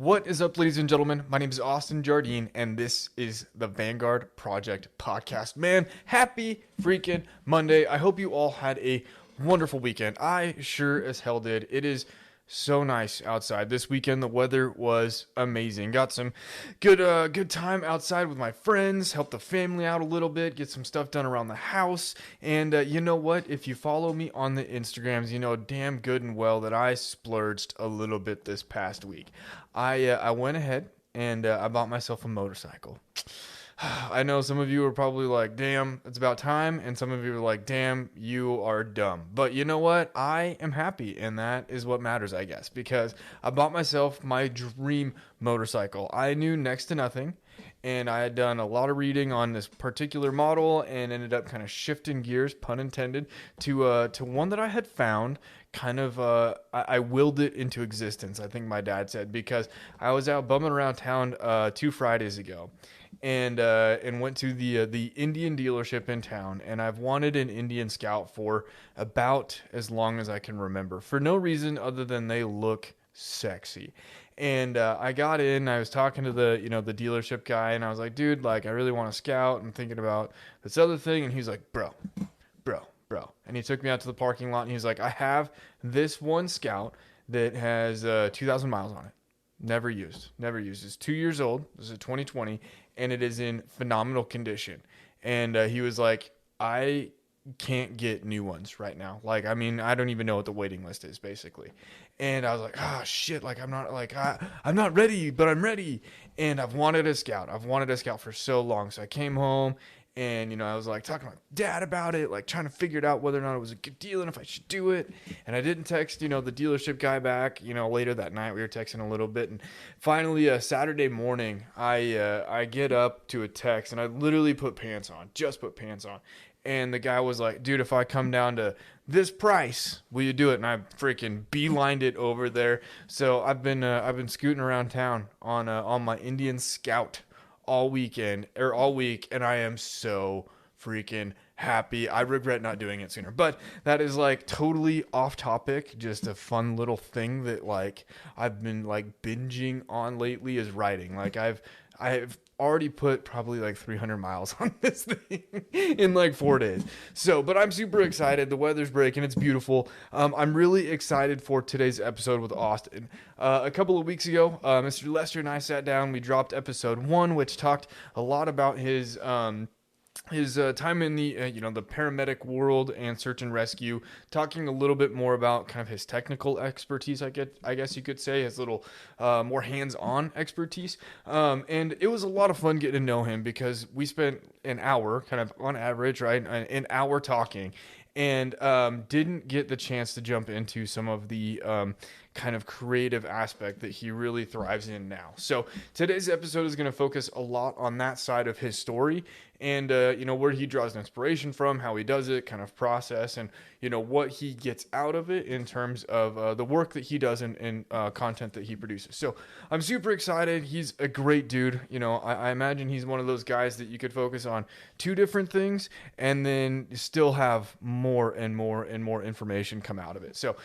What is up, ladies and gentlemen? My name is Austin Jardine, and this is the Vanguard Project Podcast. Man, happy freaking Monday. I hope you all had a wonderful weekend. I sure as hell did. It is so nice outside. This weekend, the weather was amazing. Got some good time outside with my friends, helped the family out a little bit, get some stuff done around the house. And you know what? If you follow me on the Instagrams, you know damn good and well that I splurged a little bit this past week. I went ahead and I bought myself a motorcycle. I know some of you are probably like, damn, it's about time. And some of you are like, damn, you are dumb. But you know what? I am happy. And that is what matters, I guess, because I bought myself my dream motorcycle. I knew next to nothing. And I had done a lot of reading on this particular model and ended up kind of shifting gears, pun intended, to one that I had found. I willed it into existence, I think my dad said, because I was out bumming around town 2 Fridays ago, and went to the Indian dealership in town, and I've wanted an Indian Scout for about as long as I can remember, for no reason other than they look sexy. And I got in, I was talking to the dealership guy, and I was like, dude, like, I really want a Scout. I'm thinking about this other thing. And he's like, bro. And he took me out to the parking lot, and he's like, I have this one Scout that has 2,000 miles on it. Never used. It's 2 years old. This is 2020, and it is in phenomenal condition. And he was like, I can't get new ones right now. Like, I mean, I don't even know what the waiting list is, basically. And I was like, oh shit, like I'm not ready, but I'm ready. And I've wanted a Scout. For so long. So I came home and, I was like talking to my dad about it, like trying to figure it out whether or not it was a good deal and if I should do it. And I didn't text, the dealership guy back, later that night. We were texting a little bit. And finally, Saturday morning, I get up to a text and I literally just put pants on. And the guy was like, dude, if I come down to this price, will you do it? And I freaking beelined it over there. So I've been scooting around town on my Indian Scout all week, and I am so freaking happy. I regret not doing it sooner. But that is like totally off topic, just a fun little thing that like I've been like binging on lately is writing. Like I've already put probably like 300 miles on this thing in like 4 days. So, but I'm super excited. The weather's breaking. It's beautiful. I'm really excited for today's episode with Austin. A couple of weeks ago, Mr. Lester and I sat down. We dropped episode 1, which talked a lot about his time in the the paramedic world and search and rescue, talking a little bit more about kind of his technical expertise. I guess you could say his little more hands-on expertise, and it was a lot of fun getting to know him because we spent an hour, kind of on average, right, an hour talking, and didn't get the chance to jump into some of the kind of creative aspect that he really thrives in now. So today's episode is going to focus a lot on that side of his story and, where he draws inspiration from, how he does it, kind of process, and, what he gets out of it in terms of the work that he does and content that he produces. So I'm super excited. He's a great dude. I imagine he's one of those guys that you could focus on 2 different things and then still have more and more and more information come out of it. So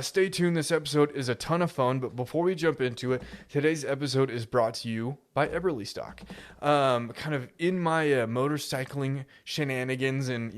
stay tuned. This episode is a ton of fun, but before we jump into it, today's episode is brought to you by Eberlestock. Kind of in my motorcycling shenanigans and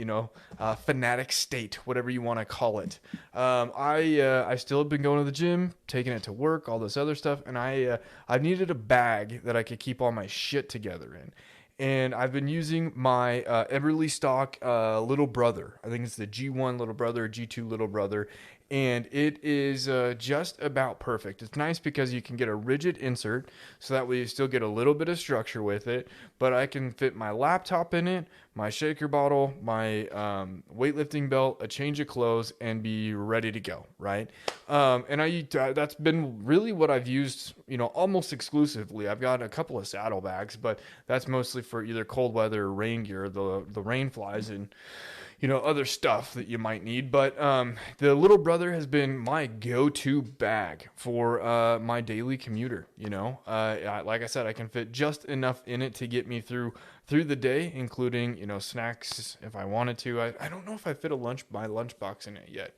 fanatic state, whatever you want to call it. I still have been going to the gym, taking it to work, all this other stuff, and I needed a bag that I could keep all my shit together in. And I've been using my Eberlestock little brother. I think it's the G1 little brother, G2 little brother. And it is just about perfect. It's nice because you can get a rigid insert, so that way you still get a little bit of structure with it. But I can fit my laptop in it, my shaker bottle, my weightlifting belt, a change of clothes, and be ready to go, right? And that's been really what I've used, almost exclusively. I've got a couple of saddlebags, but that's mostly for either cold weather or rain gear. The rain flies and other stuff that you might need. But the little brother has been my go-to bag for my daily commuter. Like I said, I can fit just enough in it to get me through the day, including snacks if I wanted to. I don't know if I fit my lunchbox in it yet.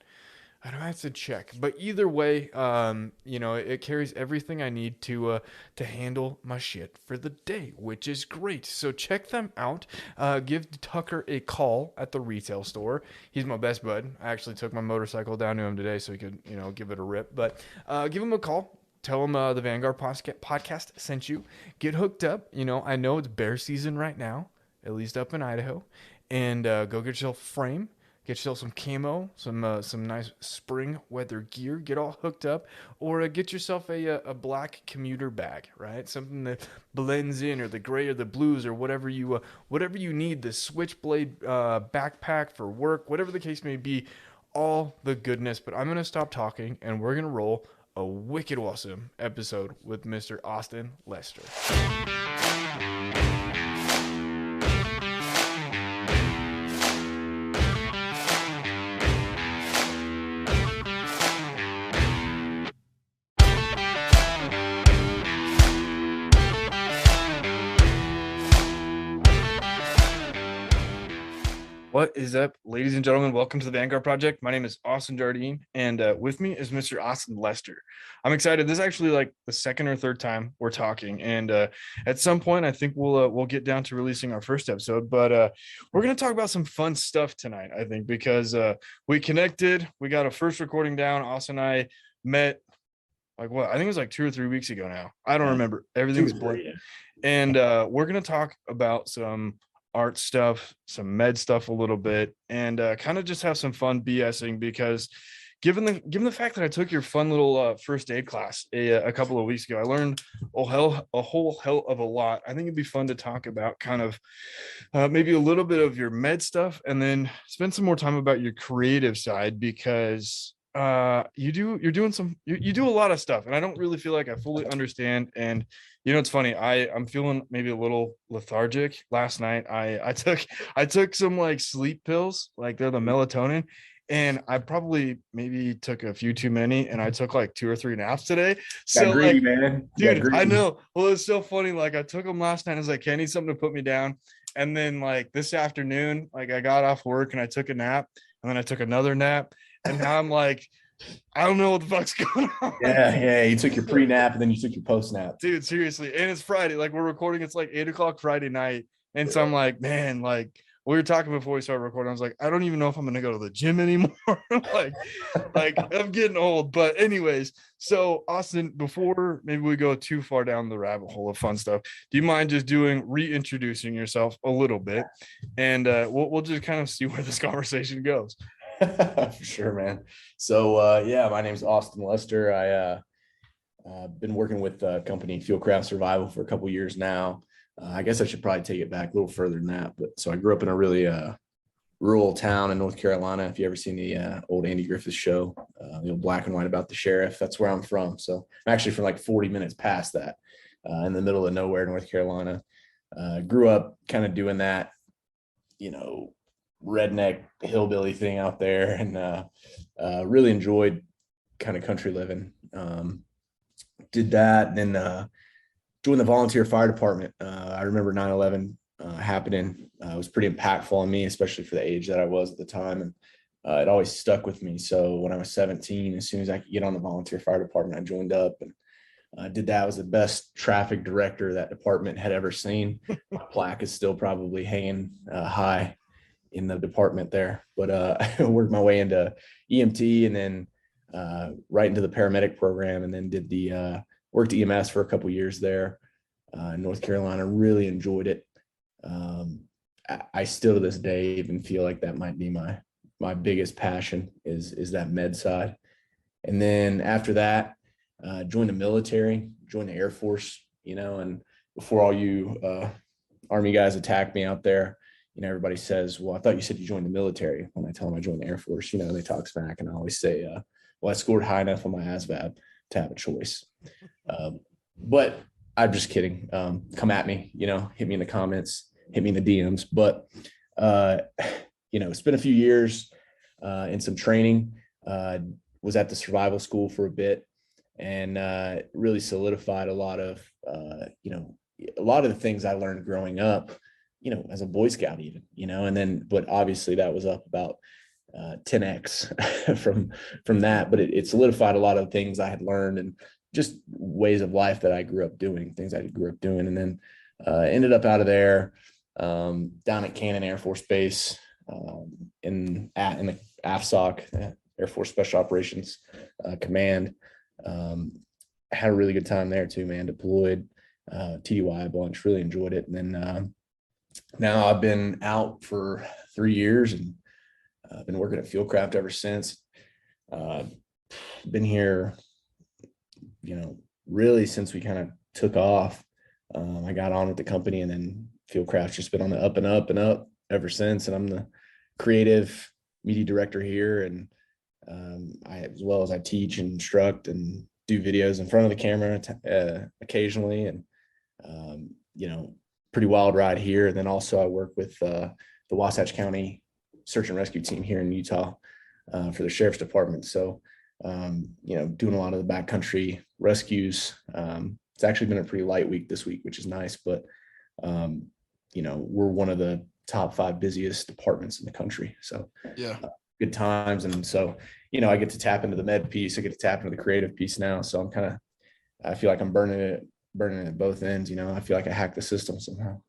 I don't have to check, but either way, it carries everything I need to handle my shit for the day, which is great. So check them out. Give Tucker a call at the retail store. He's my best bud. I actually took my motorcycle down to him today so he could, give it a rip. But give him a call. Tell him the Vanguard podcast sent you. Get hooked up. I know it's bear season right now, at least up in Idaho, and go get yourself a frame. Get yourself some camo, some nice spring weather gear. Get all hooked up, or get yourself a black commuter bag, right? Something that blends in, or the gray or the blues, or whatever you need. The switchblade backpack for work, whatever the case may be. All the goodness. But I'm gonna stop talking, and we're gonna roll a wicked awesome episode with Mr. Austin Lester. What is up, ladies and gentlemen? Welcome to the Vanguard Project. My name is Austin Jardine, and with me is Mr. Austin Lester. I'm excited. This is actually like the second or third time we're talking, and at some point, I think we'll get down to releasing our first episode. But we're gonna talk about some fun stuff tonight, I think, because we connected. We got a first recording down. Austin and I met like what? I think it was like 2 or 3 weeks ago now. I don't remember. Everything's blurred. And we're gonna talk about some art stuff, some med stuff a little bit, and kind of just have some fun BSing, because given the fact that I took your fun little first aid class a couple of weeks ago, I learned a whole hell of a lot. I think it'd be fun to talk about kind of maybe a little bit of your med stuff, and then spend some more time about your creative side, because you do a lot of stuff, and I don't really feel like I fully understand. And it's funny, I'm feeling maybe a little lethargic. Last night I took some like sleep pills, like they're the melatonin, and I probably maybe took a few too many, and I took like 2 or 3 naps today. So greedy, like, man. dude, I know. Well, it's so funny. Like, I took them last night. I was like, I need something to put me down. And then like this afternoon, like I got off work and I took a nap, and then I took another nap, and now I'm like, I don't know what the fuck's going on. Yeah. You took your pre-nap and then you took your post-nap. Dude, seriously. And it's Friday. Like, we're recording. It's like 8:00 Friday night. And so I'm like, man, like, we were talking before we started recording. I was like, I don't even know if I'm gonna go to the gym anymore. like I'm getting old. But anyways, so Austin, before maybe we go too far down the rabbit hole of fun stuff, do you mind just reintroducing yourself a little bit, and we'll just kind of see where this conversation goes. For sure, man. So my name's Austin Lester. I've been working with the company Fieldcraft Survival for a couple years now. I guess I should probably take it back a little further than that. But so I grew up in a really rural town in North Carolina. If you ever seen the old Andy Griffith show, black and white about the sheriff, that's where I'm from. So I'm actually from like 40 minutes past that, in the middle of nowhere, North Carolina. Grew up kind of doing that, redneck hillbilly thing out there, and really enjoyed kind of country living. Did that, then joined the volunteer fire department. I remember 9/11 happening. It was pretty impactful on me, especially for the age that I was at the time, and it always stuck with me. So when I was 17, as soon as I could get on the volunteer fire department, I joined up and did that. I was the best traffic director that department had ever seen. My plaque is still probably hanging high in the department there, but I worked my way into EMT, and then right into the paramedic program, and then did the worked EMS for a couple years there in North Carolina. Really enjoyed it. I still to this day even feel like that might be my biggest passion is that med side. And then after that, joined the military, joined the Air Force, and before all you Army guys attack me out there, everybody says, well, I thought you said you joined the military. When I tell them I joined the Air Force, they talk smack, and I always say, well, I scored high enough on my ASVAB to have a choice. But I'm just kidding. Come at me, hit me in the comments, hit me in the DMs. But, it's been a few years in some training, was at the survival school for a bit, and really solidified a lot of the things I learned growing up, as a Boy Scout even, and then, but obviously that was up about 10x from that. But it solidified a lot of things I had learned and just ways of life that I grew up doing, things I grew up doing. And then ended up out of there down at Cannon Air Force Base in the AFSOC, Air Force Special Operations Command. Had a really good time there too, man. Deployed TDY a bunch, really enjoyed it. And then now I've been out for 3 years and I've been working at Fieldcraft ever since. Been here, really since we kind of took off. I got on with the company, and then Fieldcraft's just been on the up and up and up ever since. And I'm the creative media director here, and as well as I teach and instruct and do videos in front of the camera occasionally, and pretty wild ride here. And then also I work with the Wasatch County Search and Rescue team here in Utah for the sheriff's department. So doing a lot of the backcountry rescues. It's actually been a pretty light week this week, which is nice, but we're one of the top 5 busiest departments in the country. So yeah, good times. And so, I get to tap into the med piece. I get to tap into the creative piece now. So I feel like I'm burning it at both ends. I feel like I hacked the system somehow.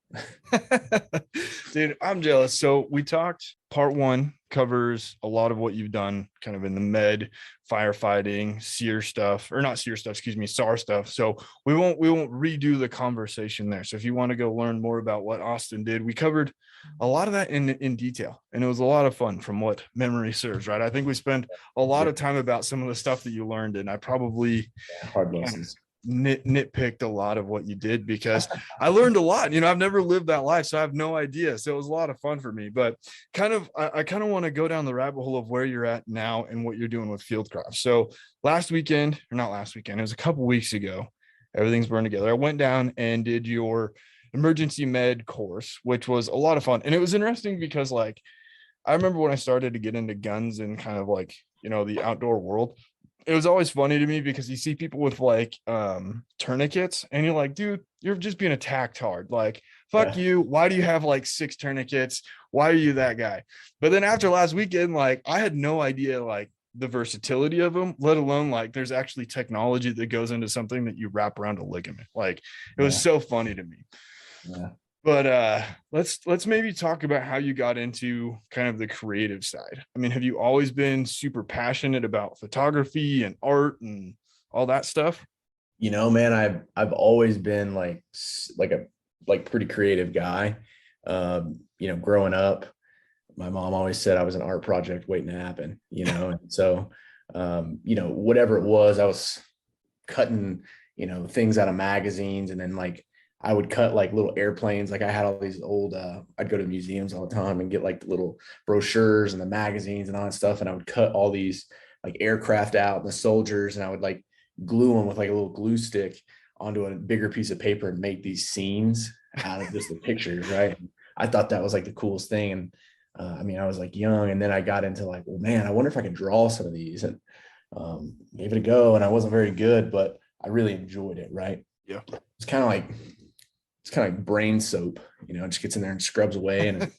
Dude, I'm jealous. So we talked, part 1 covers a lot of what you've done kind of in the med, firefighting, SEER stuff, or not SEER stuff, excuse me, SAR stuff. So we won't redo the conversation there. So if you want to go learn more about what Austin did, we covered a lot of that in detail, and it was a lot of fun from what memory serves, right? I think we spent a lot of time about some of the stuff that you learned, and I probably hard lessons. Nitpicked a lot of what you did because I learned a lot. I've never lived that life, so I have no idea. So it was a lot of fun for me. But I kind of want to go down the rabbit hole of where you're at now and what you're doing with Fieldcraft. So not last weekend, it was a couple weeks ago. Everything's burned together. I went down and did your emergency med course, which was a lot of fun. And it was interesting because I remember when I started to get into guns and kind of the outdoor world, it was always funny to me because you see people with tourniquets and you're like, dude, you're just being attacked hard. Fuck you. Why do you have 6 tourniquets? Why are you that guy? But then after last weekend, I had no idea the versatility of them, let alone there's actually technology that goes into something that you wrap around a ligament. It was so funny to me. Yeah. But let's maybe talk about how you got into kind of the creative side. I mean, have you always been super passionate about photography and art and all that stuff? Man, I've always been a pretty creative guy. Growing up, my mom always said I was an art project waiting to happen, and so whatever it was, I was cutting things out of magazines, and then I would cut little airplanes. I had all these old, I'd go to museums all the time and get the little brochures and the magazines and all that stuff. And I would cut all these aircraft out and the soldiers, and I would glue them with a little glue stick onto a bigger piece of paper and make these scenes out of just the pictures. Right. I thought that was the coolest thing. And I was young, and then I got into well, man, I wonder if I could draw some of these, and gave it a go. And I wasn't very good, but I really enjoyed it. Right. Yeah. It's kind of like brain soap, it just gets in there and scrubs away. And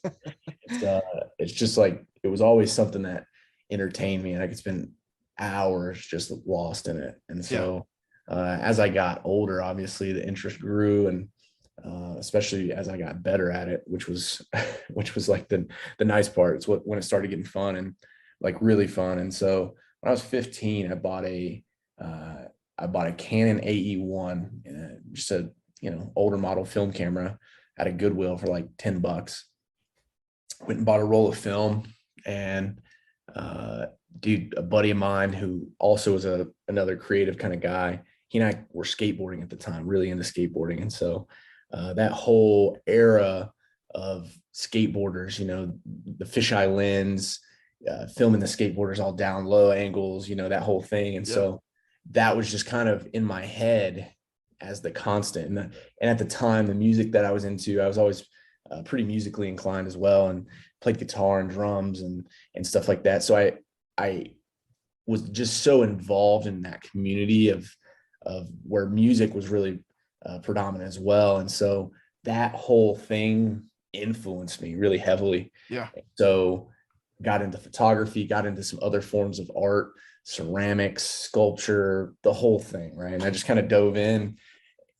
it's just it was always something that entertained me, and I could spend hours just lost in it. And so as I got older, obviously the interest grew, and especially as I got better at it, which was the nice part. It's when it started getting fun and really fun. And so when I was 15, I bought a Canon AE1, just a older model film camera at a Goodwill for $10. Went and bought a roll of film, and dude, a buddy of mine who also was another creative kind of guy, he and I were skateboarding at the time, really into skateboarding. And so that whole era of skateboarders, the fisheye lens, filming the skateboarders all down low angles, that whole thing. And so that was just kind of in my head as the constant. And at the time, the music that I was into, I was always pretty musically inclined as well, and played guitar and drums and stuff like that. So I was just so involved in that community of where music was really predominant as well. And so that whole thing influenced me really heavily. Yeah. So got into photography, got into some other forms of art, ceramics, sculpture, the whole thing, right? And I just kind of dove in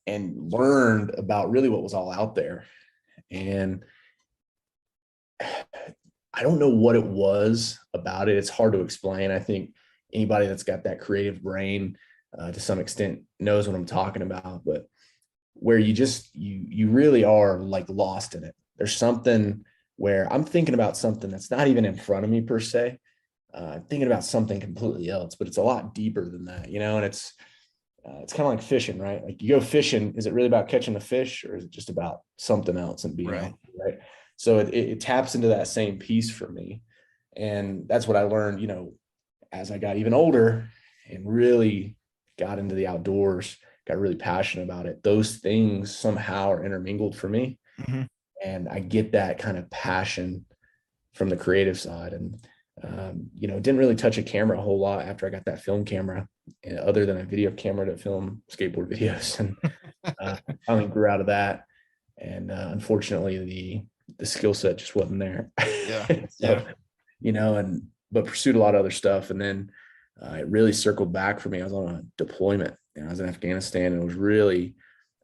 and learned about really what was all out there. And I don't know what it was about it. It's hard to explain. I think anybody that's got that creative brain to some extent knows what I'm talking about, but where you really are like lost in it. There's something where I'm thinking about something that's not even in front of me per se. Thinking about something completely else, but it's a lot deeper than that, you know. And it's kind of like fishing, right? Like you go fishing, is it really about catching the fish, or is it just about something else and being Right. out, right? So it taps into that same piece for me, and that's what I learned, you know, as I got even older and really got into the outdoors, got really passionate about it. Those things somehow are intermingled for me, Hmm. and I get that kind of passion from the creative side. And you know, didn't really touch a camera a whole lot after I got that film camera, other than a video camera to film skateboard videos. And finally grew out of that. And unfortunately, the skill set just wasn't there. Yeah. Yeah. So, you know, and but pursued a lot of other stuff. And then it really circled back for me. I was on a deployment, and I was in Afghanistan, and it was really,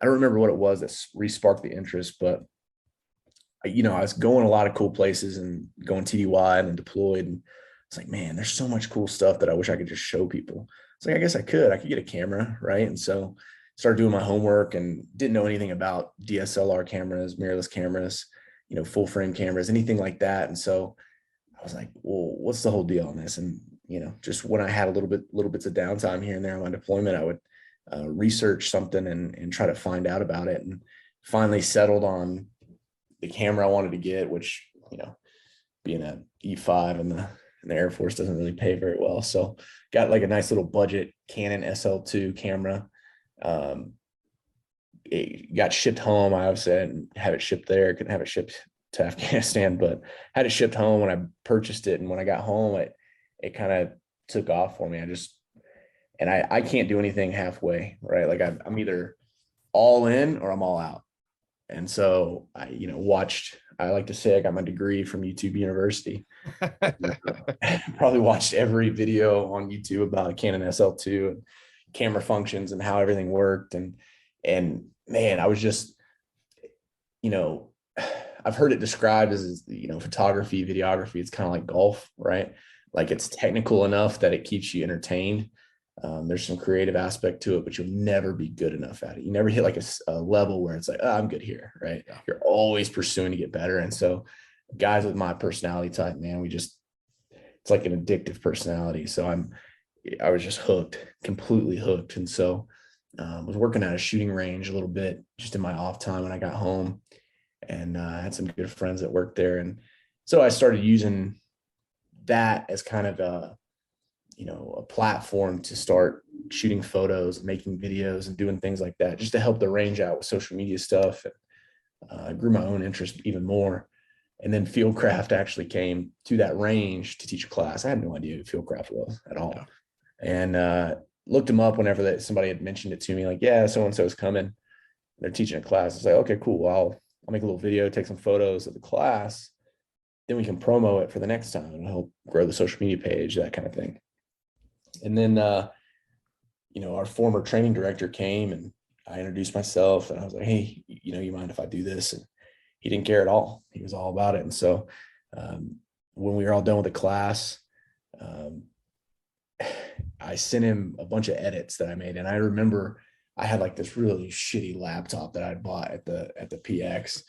I don't remember what it was that re-sparked the interest, but you know, I was going a lot of cool places and going TDY and then deployed. And it's like, man, there's so much cool stuff that I wish I could just show people. It's like, I guess I could get a camera. Right. And so started doing my homework and didn't know anything about DSLR cameras, mirrorless cameras, you know, full frame cameras, anything like that. And so I was like, well, what's the whole deal on this? And, you know, just when I had little bits of downtime here and there on my deployment, I would research something and try to find out about it, and finally settled on the camera I wanted to get, which, you know, being a E5 in the Air Force doesn't really pay very well. So got like a nice little budget Canon SL2 camera. Um, it got shipped home. I obviously didn't have it shipped there. Couldn't have it shipped to Afghanistan, but had it shipped home when I purchased it. And when I got home, it kind of took off for me. I can't do anything halfway, right? Like I'm either all in or I'm all out. And so I, you know, I like to say I got my degree from YouTube University. Probably watched every video on YouTube about Canon SL2 and camera functions and how everything worked. And man, I was just, you know, I've heard it described as, you know, photography, videography. It's kind of like golf, right? Like it's technical enough that it keeps you entertained. There's some creative aspect to it, but you'll never be good enough at it. You never hit like a level where it's like, oh, I'm good here, right? Yeah. You're always pursuing to get better. And so guys with my personality type, man, it's like an addictive personality. So I was just hooked, completely hooked. And so was working at a shooting range a little bit just in my off time when I got home, and I had some good friends that worked there. And so I started using that as kind of you know, a platform to start shooting photos, making videos, and doing things like that, just to help the range out with social media stuff. And I grew my own interest even more. And then Fieldcraft actually came to that range to teach a class. I had no idea who Fieldcraft was at all. Yeah. And looked him up whenever somebody had mentioned it to me, like, yeah, so-and-so is coming. They're teaching a class. It's like, okay, cool. Well, I'll make a little video, take some photos of the class. Then we can promo it for the next time and help grow the social media page, that kind of thing. And then, you know, our former training director came, and I introduced myself, and I was like, hey, you know, you mind if I do this? And he didn't care at all. He was all about it. And so when we were all done with the class, I sent him a bunch of edits that I made. And I remember I had like this really shitty laptop that I'd bought at the PX.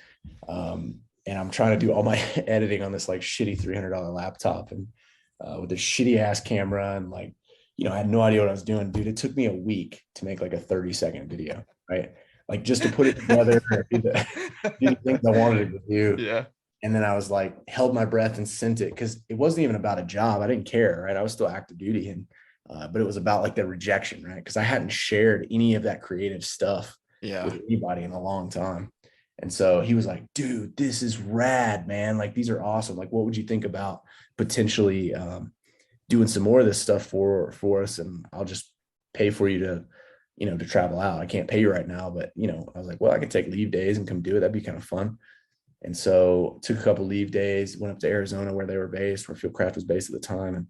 And I'm trying to do all my editing on this like shitty $300 laptop, and with a shitty ass camera, and like, you know, I had no idea what I was doing, dude. It took me a week to make like a 30-second video, right? Like just to put it together, do the things I wanted to do. Yeah. And then I was like, held my breath and sent it, because it wasn't even about a job. I didn't care, right? I was still active duty, and but it was about like the rejection, right? Because I hadn't shared any of that creative stuff Yeah. with anybody in a long time. And so he was like, dude, this is rad, man. Like, these are awesome. Like, what would you think about potentially doing some more of this stuff for us? And I'll just pay for you to, you know, to travel out. I can't pay you right now, but, you know, I was like, well, I can take leave days and come do it. That'd be kind of fun. And so took a couple leave days, went up to Arizona where they were based, where Fieldcraft was based at the time, and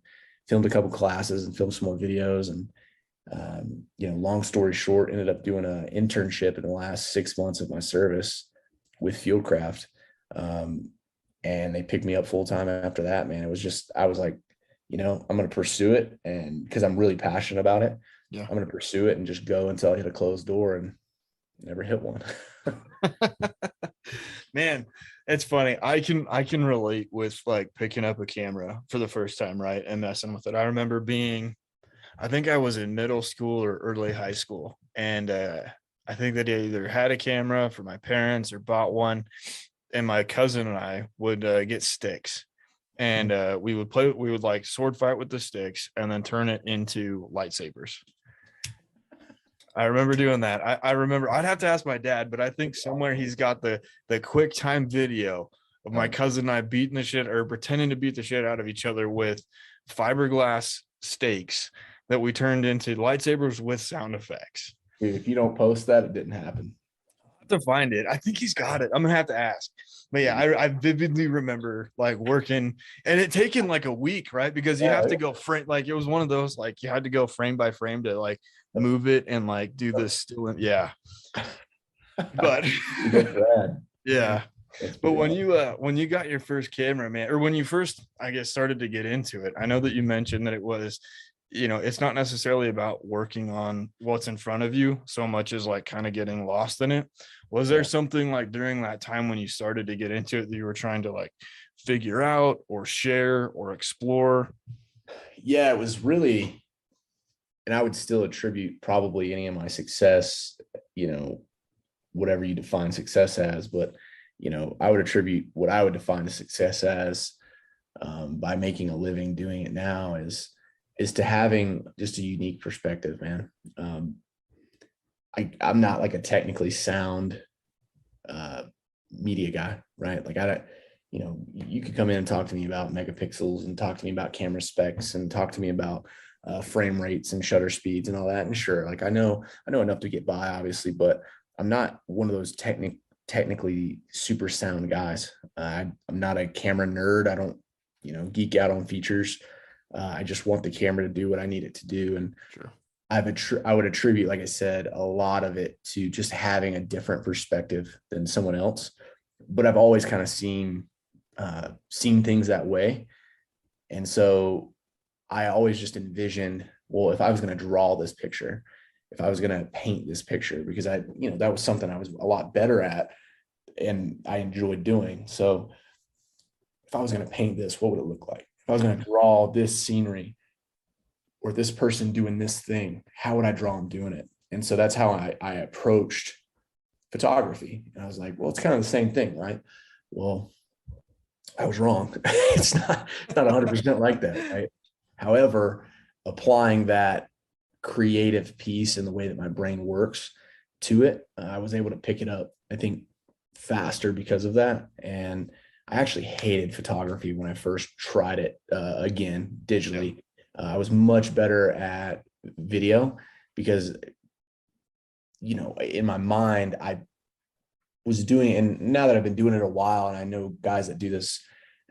filmed a couple classes and filmed some more videos. And long story short, ended up doing an internship in the last 6 months of my service with Fieldcraft. And they picked me up full time after that, man. It was just, I was like, I'm going to pursue it. And because I'm really passionate about it, Yeah. I'm going to pursue it and just go until I hit a closed door, and never hit one. Man, it's funny. I can relate with like picking up a camera for the first time, right? And messing with it. I remember I think I was in middle school or early high school. And I think that I either had a camera for my parents or bought one. And my cousin and I would get sticks, and we would like sword fight with the sticks and then turn it into lightsabers. I remember doing that. I remember, I'd have to ask my dad, but I think somewhere he's got the quick time video of my cousin and I beating the shit or pretending to beat the shit out of each other with fiberglass stakes that we turned into lightsabers with sound effects. Dude, if you don't post that, it didn't happen. I'll have to find it. I think he's got it. I'm gonna have to ask. But yeah, I vividly remember like working and it taken like a week, right? Because you have to go frame, like it was one of those, like you had to go frame by frame to like move it and like do this still. Yeah. But yeah. But when you got your first camera, man, or when you first, I guess, started to get into it, I know that you mentioned that it was, it's not necessarily about working on what's in front of you so much as like kind of getting lost in it. Was there something like during that time when you started to get into it that you were trying to like figure out or share or explore? Yeah, it was really, and I would still attribute probably any of my success, whatever you define success as, but, I would attribute what I would define as success as by making a living doing it now is to having just a unique perspective, man. I'm not like a technically sound media guy, right? Like you could come in and talk to me about megapixels and talk to me about camera specs and talk to me about frame rates and shutter speeds and all that. And sure, like I know enough to get by, obviously, but I'm not one of those technically super sound guys. I'm not a camera nerd. I don't, geek out on features. I just want the camera to do what I need it to do. And Sure. I would attribute, like I said, a lot of it to just having a different perspective than someone else. But I've always kind of seen things that way. And so I always just envisioned, well, if I was going to draw this picture, if I was going to paint this picture, because that was something I was a lot better at and I enjoyed doing. So if I was going to paint this, what would it look like? If I was going to draw this scenery or this person doing this thing, how would I draw them doing it? And so that's how I approached photography. And I was like, well, it's kind of the same thing, right? Well, I was wrong. It's not 100% like that, right? However, applying that creative piece and the way that my brain works to it, I was able to pick it up, I think, faster because of that. And I actually hated photography when I first tried it again digitally. I was much better at video because, in my mind, I was doing it. And now that I've been doing it a while and I know guys that do this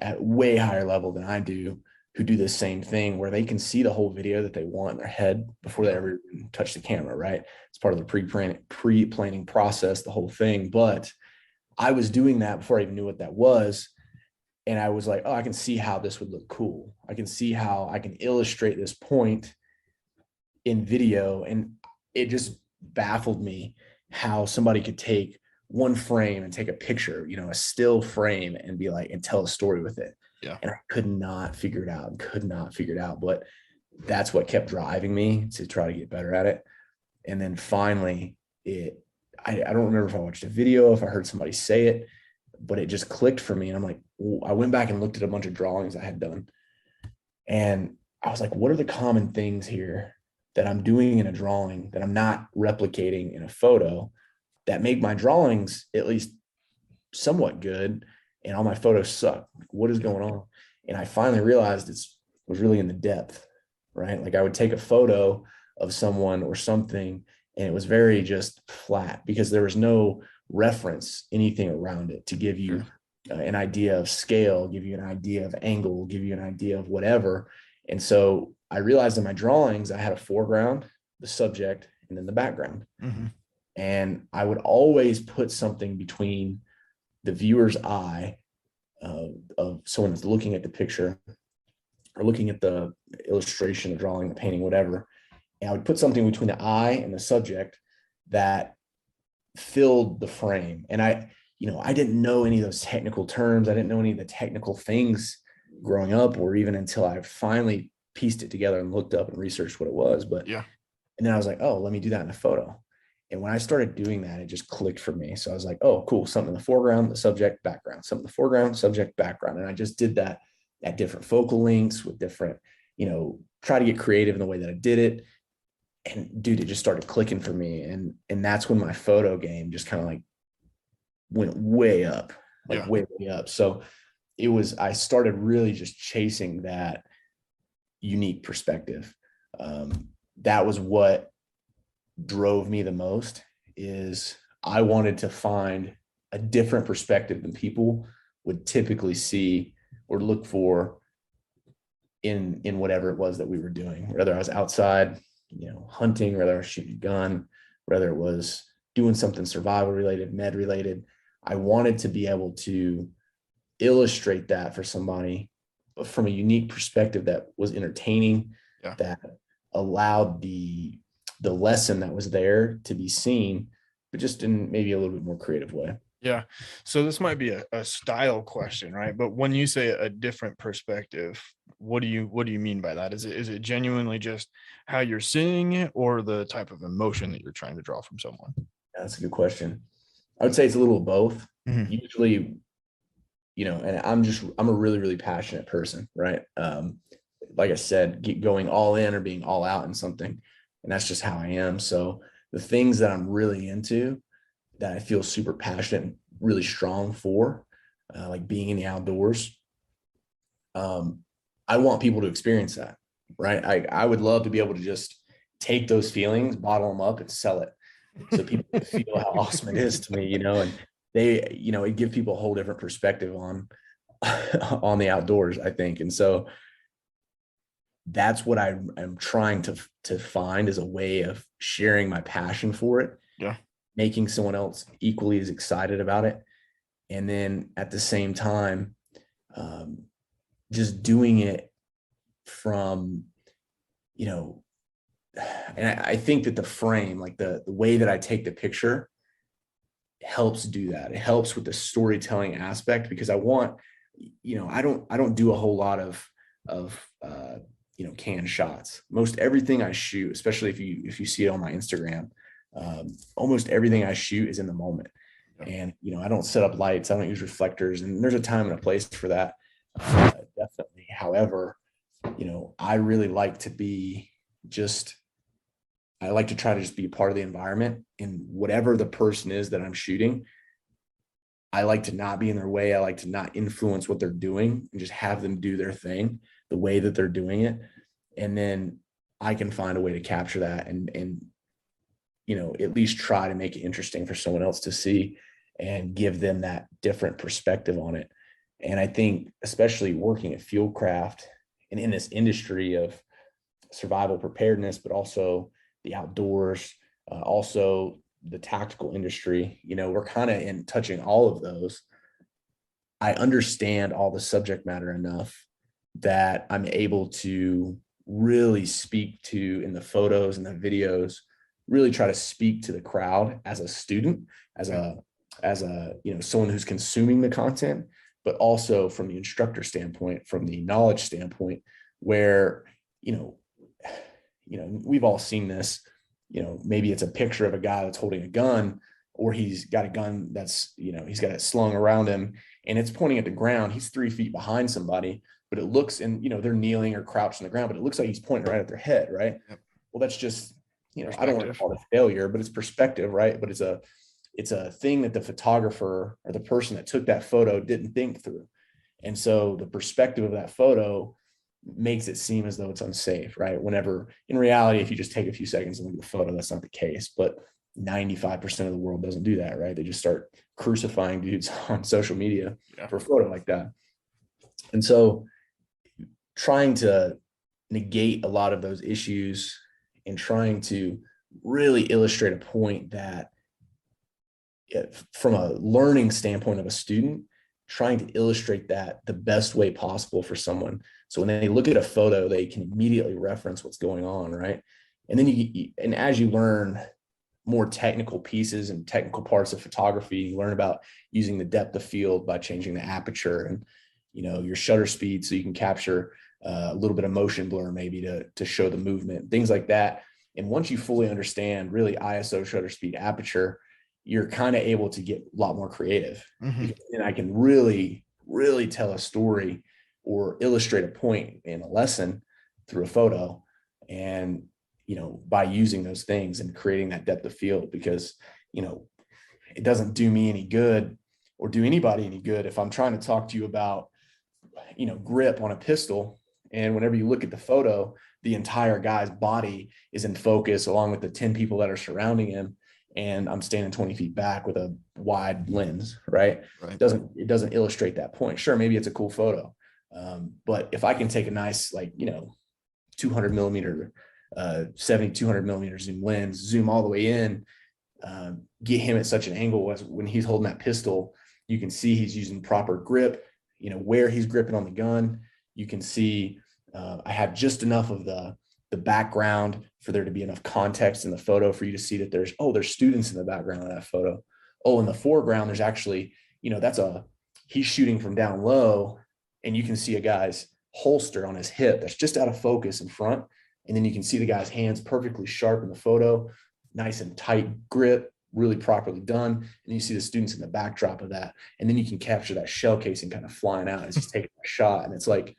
at way higher level than I do, who do the same thing where they can see the whole video that they want in their head before they ever touch the camera, right? It's part of the pre-planning process, the whole thing. But I was doing that before I even knew what that was. And I was like, oh, I can see how this would look cool. I can see how I can illustrate this point in video. And it just baffled me how somebody could take one frame and take a picture, a still frame and be like, and tell a story with it. Yeah. And I could not figure it out. But that's what kept driving me to try to get better at it. And then finally I don't remember if I watched a video, if I heard somebody say it, but it just clicked for me. And I'm like, I went back and looked at a bunch of drawings I had done. And I was like, what are the common things here that I'm doing in a drawing that I'm not replicating in a photo that make my drawings at least somewhat good and all my photos suck? What is going on? And I finally realized it was really in the depth, right? Like I would take a photo of someone or something and it was very just flat because there was no reference, anything around it to give you an idea of scale, give you an idea of angle, give you an idea of whatever. And so I realized in my drawings, I had a foreground, the subject, and then the background. Mm-hmm. And I would always put something between the viewer's eye of someone that's looking at the picture or looking at the illustration, the drawing, the painting, whatever. And I would put something between the eye and the subject that filled the frame. And I didn't know any of those technical terms. I didn't know any of the technical things growing up, or even until I finally pieced it together and looked up and researched what it was. But Yeah. and then I was like, oh, let me do that in a photo. And when I started doing that, it just clicked for me. So I was like, oh, cool. Something in the foreground, the subject, background, something in the foreground, subject, background. And I just did that at different focal lengths with different, try to get creative in the way that I did it. And dude, it just started clicking for me. And that's when my photo game just kind of like went way up, like Yeah. way, way up. So I started really just chasing that unique perspective. That was what drove me the most. Is I wanted to find a different perspective than people would typically see or look for in whatever it was that we were doing, whether I was outside, hunting, whether I was shooting a gun, whether it was doing something survival related, med related. I wanted to be able to illustrate that for somebody from a unique perspective that was entertaining, Yeah. that allowed the lesson that was there to be seen, but just in maybe a little bit more creative way. Yeah. So this might be a style question, right? But when you say a different perspective, what do you mean by that? Is it genuinely just how you're seeing it, or the type of emotion that you're trying to draw from someone? Yeah, that's a good question. I would say it's a little of both. Mm-hmm. Usually, and I'm a really, really passionate person, right? Like I said, going all in or being all out in something. And that's just how I am. So the things that I'm really into, that I feel super passionate and really strong for, like being in the outdoors, I want people to experience that, right? I would love to be able to just take those feelings, bottle them up, and sell it, so people can feel how awesome it is to me, and it give people a whole different perspective on on the outdoors, I think. And so that's what I'm trying to find, is a way of sharing my passion for it, Yeah. making someone else equally as excited about it, and then at the same time, just doing it from, and I think that the frame, like the way that I take the picture, helps do that. It helps with the storytelling aspect, because I want, I don't do a whole lot of canned shots. Most everything I shoot, especially if you see it on my Instagram, almost everything I shoot is in the moment. And I don't set up lights, I don't use reflectors, and there's a time and a place for that, definitely. However, I really like to be just, I like to try to just be a part of the environment, and whatever the person is that I'm shooting, I like to not be in their way. I like to not influence what they're doing, and just have them do their thing the way that they're doing it. And then I can find a way to capture that and at least try to make it interesting for someone else to see, and give them that different perspective on it. And I think, especially working at Fieldcraft and in this industry of survival preparedness, but also the outdoors, also the tactical industry, we're kind of in touching all of those. I understand all the subject matter enough that I'm able to really speak to, in the photos and the videos, really try to speak to the crowd as a student, as a someone who's consuming the content, but also from the instructor standpoint, from the knowledge standpoint, where we've all seen this. Maybe it's a picture of a guy that's holding a gun, or he's got a gun that's, he's got it slung around him and it's pointing at the ground. He's 3 feet behind somebody, but it looks, and they're kneeling or crouched on the ground, but it looks like he's pointing right at their head, right? Yep. Well, that's just, I don't want to call it a failure, but it's perspective, right? But it's a thing that the photographer or the person that took that photo didn't think through. And so the perspective of that photo makes it seem as though it's unsafe, right? Whenever in reality, if you just take a few seconds and look at the photo, that's not the case. But 95% of the world doesn't do that, right? They just start crucifying dudes on social media Yeah. for a photo like that. And so trying to negate a lot of those issues and trying to really illustrate a point that from a learning standpoint of a student, trying to illustrate that the best way possible for someone. So when they look at a photo, they can immediately reference what's going on, right? And then and as you learn more technical pieces and technical parts of photography, you learn about using the depth of field by changing the aperture and, your shutter speed so you can capture a little bit of motion blur maybe to show the movement, things like that. And once you fully understand really ISO, shutter speed, aperture, you're kind of able to get a lot more creative. Mm-hmm. And I can really, really tell a story or illustrate a point in a lesson through a photo. And, by using those things and creating that depth of field, because, it doesn't do me any good or do anybody any good if I'm trying to talk to you about, grip on a pistol. And whenever you look at the photo, the entire guy's body is in focus along with the 10 people that are surrounding him. And I'm standing 20 feet back with a wide lens, right? Right. It doesn't illustrate that point. Sure, maybe it's a cool photo. But if I can take a nice, 200 millimeter, 200 millimeter zoom lens, zoom all the way in, get him at such an angle as when he's holding that pistol, you can see he's using proper grip, where he's gripping on the gun. You can see I have just enough of the background for there to be enough context in the photo for you to see that there's students in the background of that photo. In the foreground, there's actually, he's shooting from down low and you can see a guy's holster on his hip that's just out of focus in front. And then you can see the guy's hands perfectly sharp in the photo, nice and tight grip, really properly done. And you see the students in the backdrop of that. And then you can capture that shell casing kind of flying out as he's taking a shot. And it's like,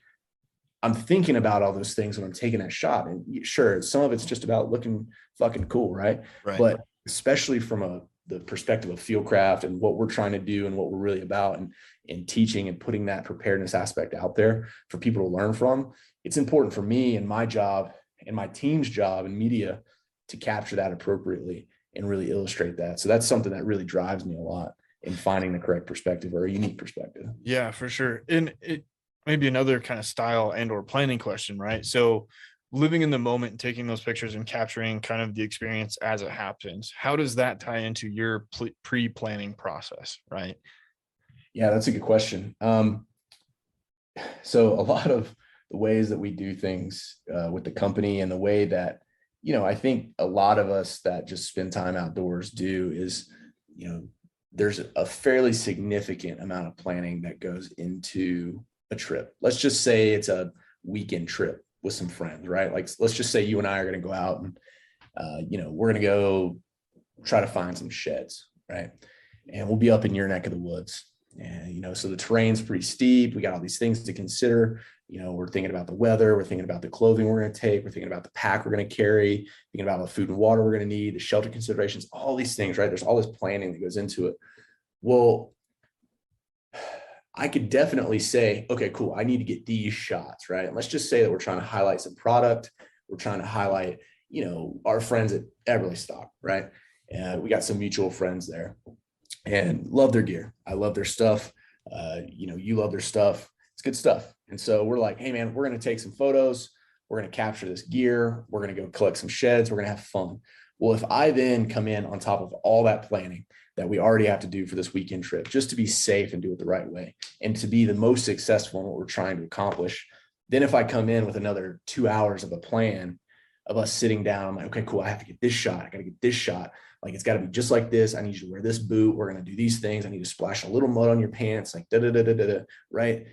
I'm thinking about all those things when I'm taking that shot. And sure, some of it's just about looking fucking cool, right? But especially from the perspective of fieldcraft and what we're trying to do and what we're really about and teaching and putting that preparedness aspect out there for people to learn from, it's important for me and my job and my team's job in media to capture that appropriately and really illustrate that. So that's something that really drives me a lot in finding the correct perspective or a unique perspective. Yeah, for sure. And it maybe another kind of style and or planning question, right? So living in the moment and taking those pictures and capturing kind of the experience as it happens, how does that tie into your pre-planning process, right? Yeah, that's a good question. So a lot of the ways that we do things with the company and the way that, I think a lot of us that just spend time outdoors do is, there's a fairly significant amount of planning that goes into a trip. Let's just say it's a weekend trip with some friends, right? Like, let's just say you and I are going to go out and, we're going to go try to find some sheds, right? And we'll be up in your neck of the woods. And, so the terrain's pretty steep. We got all these things to consider. We're thinking about the weather. We're thinking about the clothing we're going to take. We're thinking about the pack we're going to carry, thinking about the food and water we're going to need, the shelter considerations, all these things, right? There's all this planning that goes into it. Well, I could definitely say, okay, cool, I need to get these shots, right? And let's just say that we're trying to highlight some product. We're trying to highlight, our friends at Eberlestock, right? And we got some mutual friends there and love their gear. I love their stuff. You love their stuff. It's good stuff. And so we're like, hey man, we're going to take some photos. We're going to capture this gear. We're going to go collect some sheds. We're going to have fun. Well, if I then come in on top of all that planning that we already have to do for this weekend trip, just to be safe and do it the right way and to be the most successful in what we're trying to accomplish, then if I come in with another 2 hours of a plan of us sitting down, I'm like, okay, cool, I have to get this shot. I got to get this shot. Like, it's got to be just like this. I need you to wear this boot. We're going to do these things. I need to splash a little mud on your pants, like right?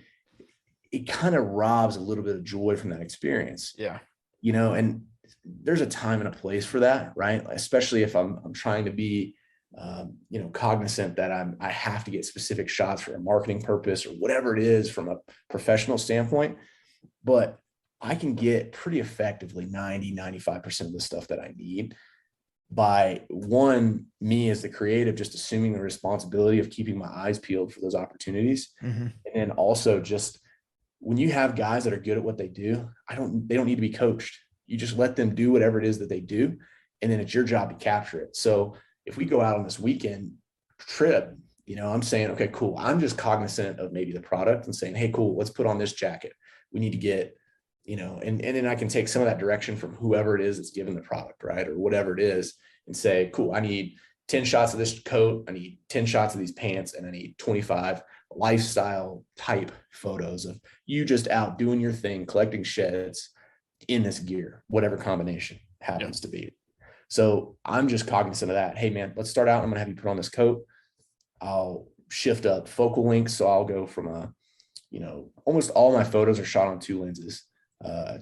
It kind of robs a little bit of joy from that experience. Yeah. And there's a time and a place for that, right? Especially if I'm trying to be, cognizant that I have to get specific shots for a marketing purpose or whatever it is from a professional standpoint. But I can get pretty effectively 95% of the stuff that I need by me as the creative, just assuming the responsibility of keeping my eyes peeled for those opportunities. Mm-hmm. And then also just when you have guys that are good at what they do, they don't need to be coached. You just let them do whatever it is that they do. And then it's your job to capture it. So if we go out on this weekend trip, I'm saying, okay, cool. I'm just cognizant of maybe the product and saying, hey, cool, let's put on this jacket. We need to get, and then I can take some of that direction from whoever it is that's given the product, right? Or whatever it is, and say, cool, I need 10 shots of this coat. I need 10 shots of these pants, and I need 25 lifestyle type photos of you just out doing your thing, collecting sheds in this gear, whatever combination happens to be. So I'm just cognizant of that. Hey man, let's start out. I'm going to have you put on this coat. I'll shift up focal length. So I'll go from almost all my photos are shot on 2 lenses,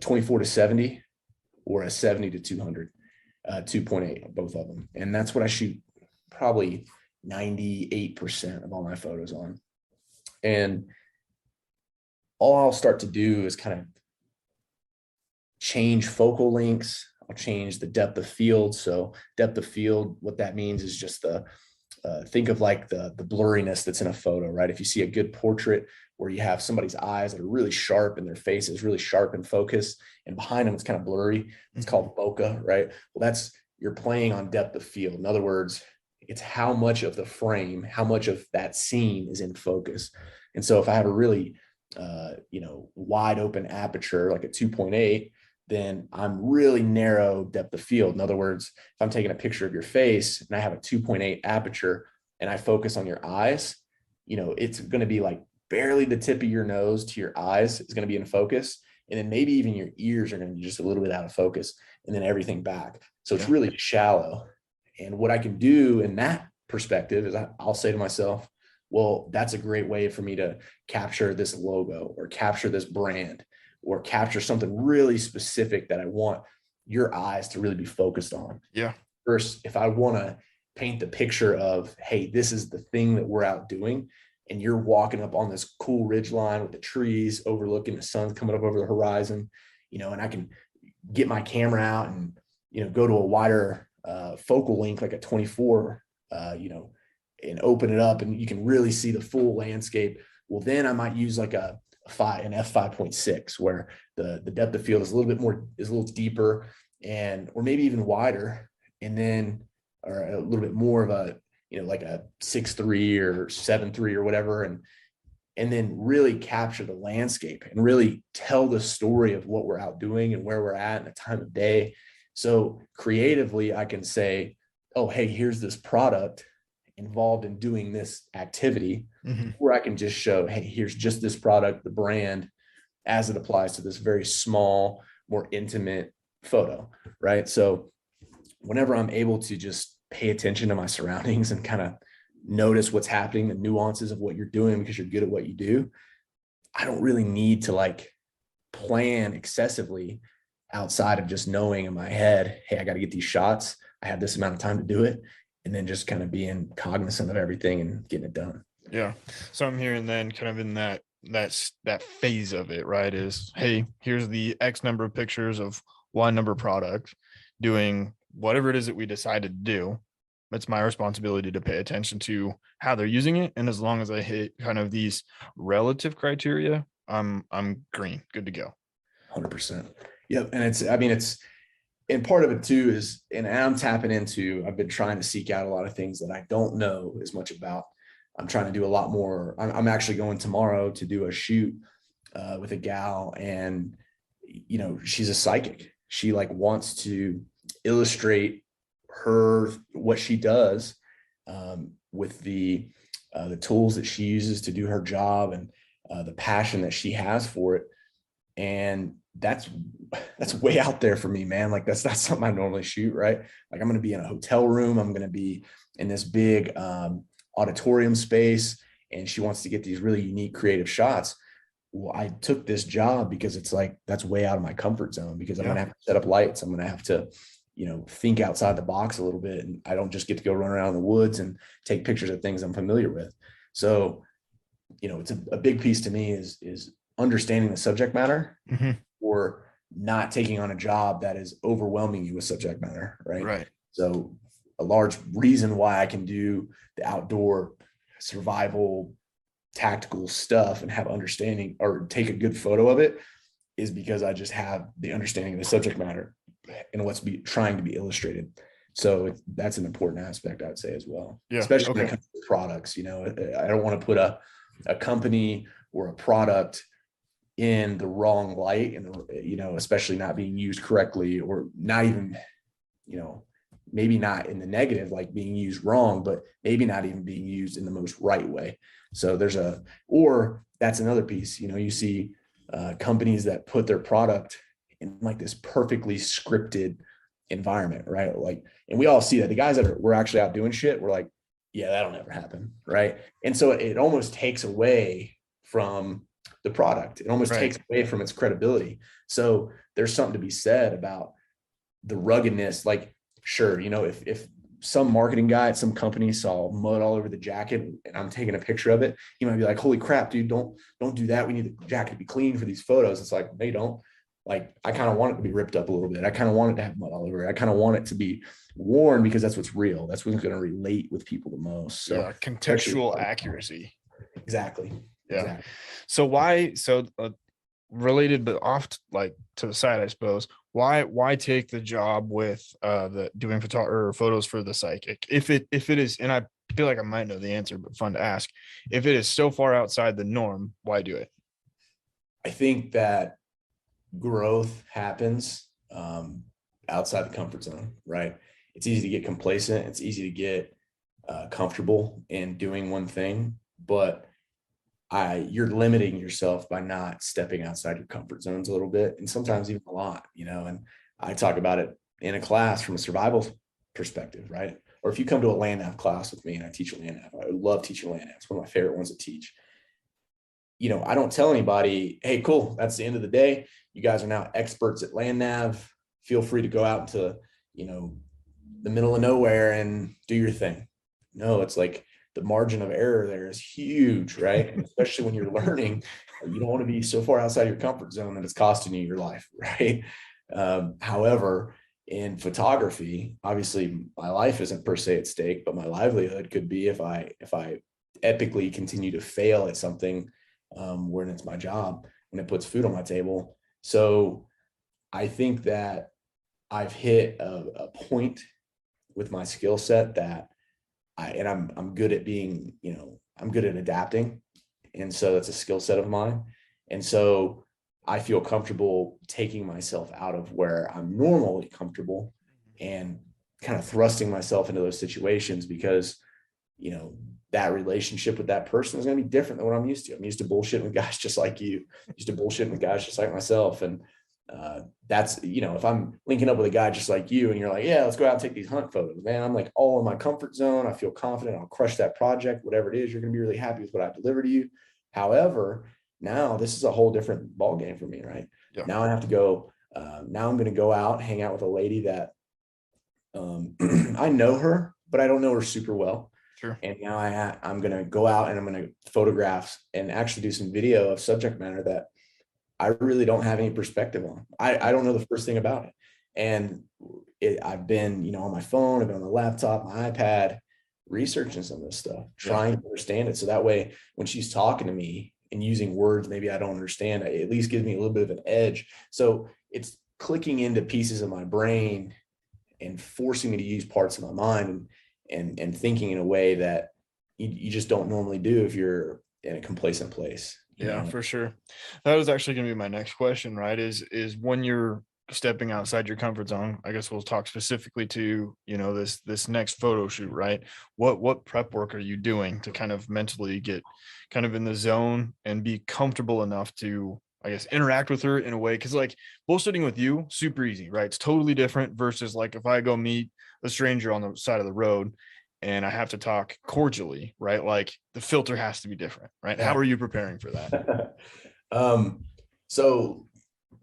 24 to 70 or a 70 to 200, 2.8, both of them. And that's what I shoot probably 98% of all my photos on. And all I'll start to do is kind of change focal lengths. I'll change the depth of field. So depth of field, what that means is just think of like the blurriness that's in a photo, right? If you see a good portrait where you have somebody's eyes that are really sharp and their face is really sharp in focus, and behind them it's kind of blurry, it's called bokeh, right? Well, you're playing on depth of field. In other words, it's how much of the frame, how much of that scene is in focus. And so if I have a really, wide open aperture, like a 2.8, then I'm really narrow depth of field. In other words, if I'm taking a picture of your face and I have a 2.8 aperture and I focus on your eyes, it's going to be like barely the tip of your nose to your eyes is going to be in focus. And then maybe even your ears are going to be just a little bit out of focus, and then everything back. So it's really shallow. And what I can do in that perspective is I'll say to myself, well, that's a great way for me to capture this logo or capture this brand or capture something really specific that I want your eyes to really be focused on. Yeah. First, if I want to paint the picture of, hey, this is the thing that we're out doing, and you're walking up on this cool ridge line with the trees overlooking the sun coming up over the horizon, and I can get my camera out and, go to a wider focal length, like a 24, and open it up and you can really see the full landscape. Well, then I might use like an f5.6 where the depth of field is a little deeper or maybe even wider. And then, or a little bit more of a, like a 6.3 or 7.3 or whatever. And then really capture the landscape and really tell the story of what we're out doing and where we're at and the time of day. So creatively, I can say, oh, hey, here's this product involved in doing this activity, or I can just show, hey, here's just this product, the brand, as it applies to this very small, more intimate photo, right? So whenever I'm able to just pay attention to my surroundings and kind of notice what's happening, the nuances of what you're doing because you're good at what you do, I don't really need to like plan excessively outside of just knowing in my head, hey, I got to get these shots. I have this amount of time to do it. And then just kind of being cognizant of everything and getting it done. Yeah. So I'm hearing then kind of in that phase of it, right, is, hey, here's the X number of pictures of Y number product doing whatever it is that we decided to do. It's my responsibility to pay attention to how they're using it. And as long as I hit kind of these relative criteria, I'm green, good to go. 100%. Yep. And and part of it too is, and I'm tapping into, I've been trying to seek out a lot of things that I don't know as much about. I'm trying to do a lot more. I'm actually going tomorrow to do a shoot with a gal, and, she's a psychic. She like wants to illustrate what she does with the tools that she uses to do her job and the passion that she has for it. And that's way out there for me, man. Like that's not something I normally shoot, right? Like I'm going to be in a hotel room. I'm going to be in this big auditorium space, and she wants to get these really unique creative shots. Well, I took this job because it's like, that's way out of my comfort zone, because I'm going to have to set up lights. I'm going to have to, think outside the box a little bit. And I don't just get to go run around in the woods and take pictures of things I'm familiar with. So, it's a big piece to me is understanding the subject matter, or not taking on a job that is overwhelming you with subject matter. Right. So a large reason why I can do the outdoor survival tactical stuff and have understanding or take a good photo of it is because I just have the understanding of the subject matter and what's trying to be illustrated. So that's an important aspect, I'd say, as well, Yeah. especially when it Okay. comes to products. I don't want to put a company or a product in the wrong light, and especially not being used correctly, or not even, maybe not in the negative, like being used wrong, but maybe not even being used in the most right way. So or that's another piece. You see companies that put their product in like this perfectly scripted environment, right? Like, and we all see that the guys that we're actually out doing shit, we're like, yeah, that'll never happen, right? And so it almost takes away from the product. It almost Right. takes away from its credibility. So there's something to be said about the ruggedness. Like, sure, if some marketing guy at some company saw mud all over the jacket and I'm taking a picture of it, he might be like, holy crap, dude, don't do that. We need the jacket to be clean for these photos. It's like, no, you don't. Like, I kind of want it to be ripped up a little bit. I kind of want it to have mud all over it. I kind of want it to be worn because that's what's real. That's what's going to relate with people the most. So Yeah. Contextual accuracy. exactly. Yeah. So related, but off like to the side, I suppose. Why take the job with the doing photos for the psychic? If it is, and I feel like I might know the answer, but fun to ask. If it is so far outside the norm, why do it? I think that growth happens outside the comfort zone, right? It's easy to get complacent. It's easy to get comfortable in doing one thing, but you're limiting yourself by not stepping outside your comfort zones a little bit, and sometimes even a lot, and I talk about it in a class from a survival perspective, right? Or if you come to a land nav class with me and I teach a land nav, I love teaching land nav. It's one of my favorite ones to teach. I don't tell anybody, hey, cool, that's the end of the day. You guys are now experts at land nav. Feel free to go out into, the middle of nowhere and do your thing. No, it's like the margin of error there is huge, right? And especially when you're learning, you don't want to be so far outside your comfort zone that it's costing you your life, right? However, in photography, obviously my life isn't per se at stake, but my livelihood could be if I epically continue to fail at something, when it's my job, when it puts food on my table. So I think that I've hit a point with my skill set that I'm good at being, I'm good at adapting. And so that's a skill set of mine. And so I feel comfortable taking myself out of where I'm normally comfortable and kind of thrusting myself into those situations because, that relationship with that person is going to be different than what I'm used to. I'm used to bullshitting with guys just like you, used to bullshitting with guys just like myself. And that's, if I'm linking up with a guy just like you and you're like, yeah, let's go out and take these hunt photos, man, I'm like all in my comfort zone. I feel confident I'll crush that project, whatever it is. You're going to be really happy with what I deliver to you. However, now this is a whole different ball game for me, right? Yeah. Now I have to go. Now I'm going to go out, hang out with a lady that I know her, but I don't know her super well. Sure. And now I'm going to go out and I'm going to photograph and actually do some video of subject matter that I really don't have any perspective on. I don't know the first thing about it. And I've been, on my phone, I've been on my laptop, my iPad, researching some of this stuff, trying to understand it. So that way, when she's talking to me and using words maybe I don't understand, it at least gives me a little bit of an edge. So it's clicking into pieces of my brain and forcing me to use parts of my mind and thinking in a way that you just don't normally do if you're in a complacent place. Yeah, for sure. That was actually going to be my next question, right? Is when you're stepping outside your comfort zone, I guess we'll talk specifically to, this next photo shoot, right? What prep work are you doing to kind of mentally get kind of in the zone and be comfortable enough to, I guess, interact with her in a way? Cause like bullshitting with you, super easy, right? It's totally different versus like if I go meet a stranger on the side of the road and I have to talk cordially, right? Like the filter has to be different, right? Yeah. How are you preparing for that? So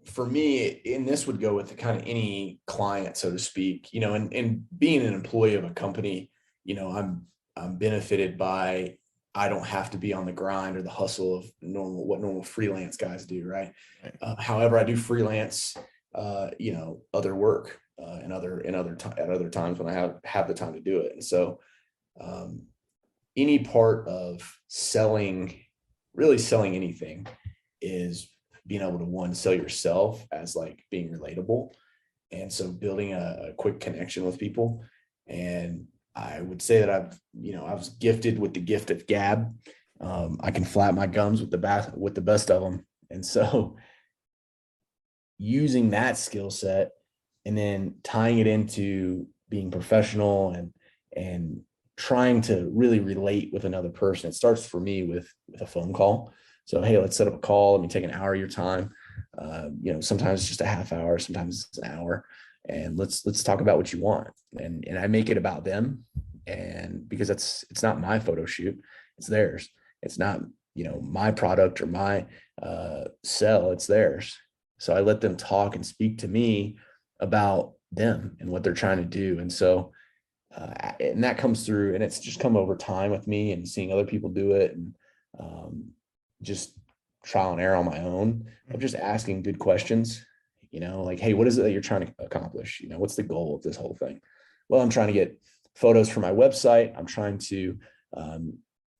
for me, and this would go with the kind of any client, so to speak, and being an employee of a company, I'm benefited by, I don't have to be on the grind or the hustle of what normal freelance guys do. Right. However, I do freelance, other work, and at other times when I have the time to do it. And so, any part of really selling anything is being able to sell yourself as like being relatable. And so building a quick connection with people. And I would say that I was gifted with the gift of gab. I can flap my gums with the best of them. And so using that skill set and then tying it into being professional and trying to really relate with another person. It starts for me with a phone call. So, hey, let's set up a call. Let me take an hour of your time. Sometimes it's just a half hour, sometimes it's an hour, and let's talk about what you want. And I make it about them, and because it's not my photo shoot, it's theirs. It's not my product or my sell, it's theirs. So I let them talk and speak to me about them and what they're trying to do. And so and that comes through, and it's just come over time with me and seeing other people do it, and just trial and error on my own of just asking good questions, like, hey, what is it that you're trying to accomplish? What's the goal of this whole thing? Well, I'm trying to get photos for my website. I'm trying to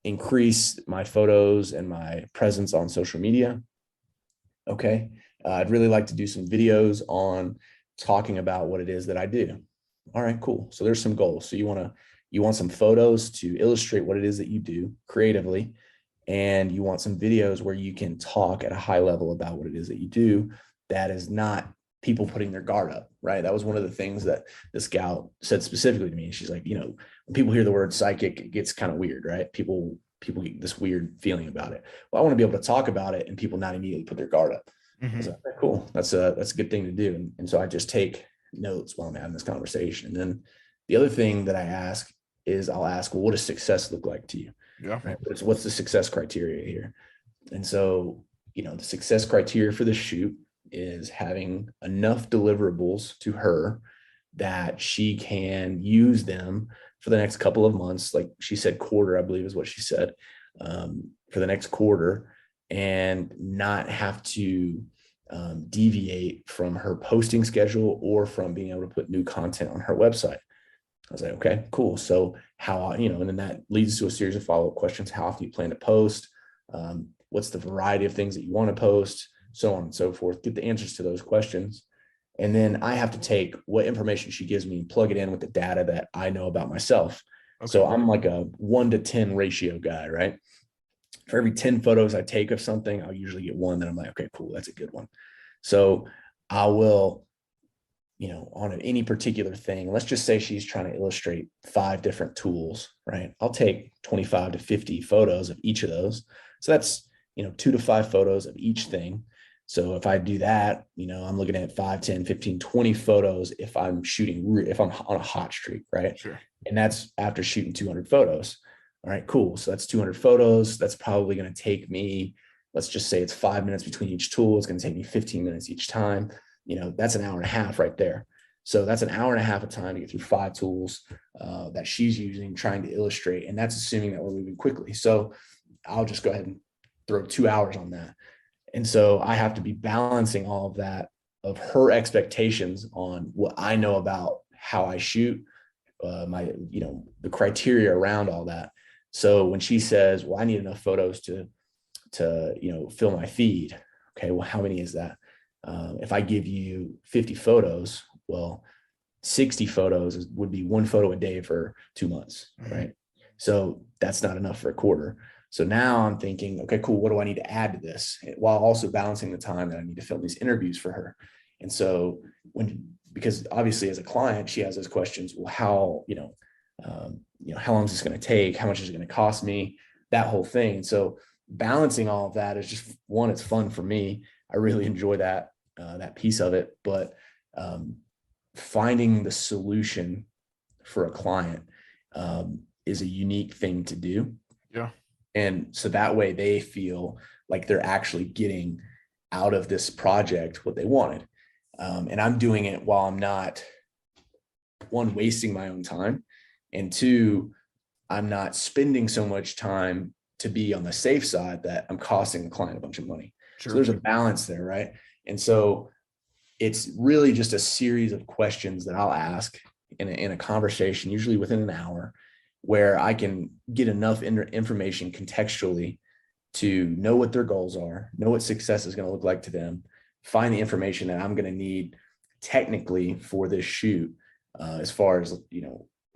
increase my photos and my presence on social media. Okay. I'd really like to do some videos on talking about what it is that I do. All right, cool. So there's some goals. So you want some photos to illustrate what it is that you do creatively, and you want some videos where you can talk at a high level about what it is that you do. That is not people putting their guard up, right? That was one of the things that this gal said specifically to me. She's like, when people hear the word psychic, it gets kind of weird, right? People get this weird feeling about it. Well, I want to be able to talk about it and people not immediately put their guard up. I was like, cool. That's a good thing to do. And so I just take notes while I'm having this conversation. And then the other thing that I ask is I'll ask, well, what does success look like to you? Yeah. Right? What's the success criteria here? And so, the success criteria for the shoot is having enough deliverables to her that she can use them for the next couple of months. Like she said, quarter, I believe is what she said, for the next quarter, and not have to deviate from her posting schedule or from being able to put new content on her website. I was like, okay, cool. So how, and then that leads to a series of follow-up questions. How often you plan to post? What's the variety of things that you want to post? So on and so forth. Get the answers to those questions. And then I have to take what information she gives me and plug it in with the data that I know about myself. Okay. So I'm like a 1-to-10 ratio guy, right? For every 10 photos I take of something, I'll usually get one that I'm like, okay, cool, that's a good one. So I will, on any particular thing, let's just say she's trying to illustrate 5 different tools, right? I'll take 25 to 50 photos of each of those. So that's, 2 to 5 photos of each thing. So if I do that, I'm looking at 5, 10, 15, 20 photos if I'm if I'm on a hot streak, right? Sure. And that's after shooting 200 photos. All right, cool. So that's 200 photos. That's probably going to take me, let's just say it's 5 minutes between each tool. It's going to take me 15 minutes each time. That's an hour and a half right there. So that's an hour and a half of time to get through 5 tools that she's using, trying to illustrate. And that's assuming that we're moving quickly. So I'll just go ahead and throw 2 hours on that. And so I have to be balancing all of that, of her expectations on what I know about how I shoot, the criteria around all that. So when she says, well, I need enough photos to fill my feed. Okay, well, how many is that? If I give you 50 photos, well, 60 photos would be 1 photo a day for 2 months, right? So that's not enough for a quarter. So now I'm thinking, okay, cool. What do I need to add to this, while also balancing the time that I need to film these interviews for her? And so because obviously as a client, she has those questions. Well, how long is this going to take? How much is it going to cost me? That whole thing. And so balancing all of that is just, one, it's fun for me. I really enjoy that piece of it, but finding the solution for a client is a unique thing to do. Yeah. And so that way they feel like they're actually getting out of this project what they wanted. And I'm doing it while I'm not, 1, wasting my own time, and 2, I'm not spending so much time to be on the safe side that I'm costing the client a bunch of money. Sure. So there's a balance there, right? And so it's really just a series of questions that I'll ask in a conversation, usually within an hour, where I can get enough information contextually to know what their goals are, know what success is going to look like to them, find the information that I'm going to need technically for this shoot, as far as,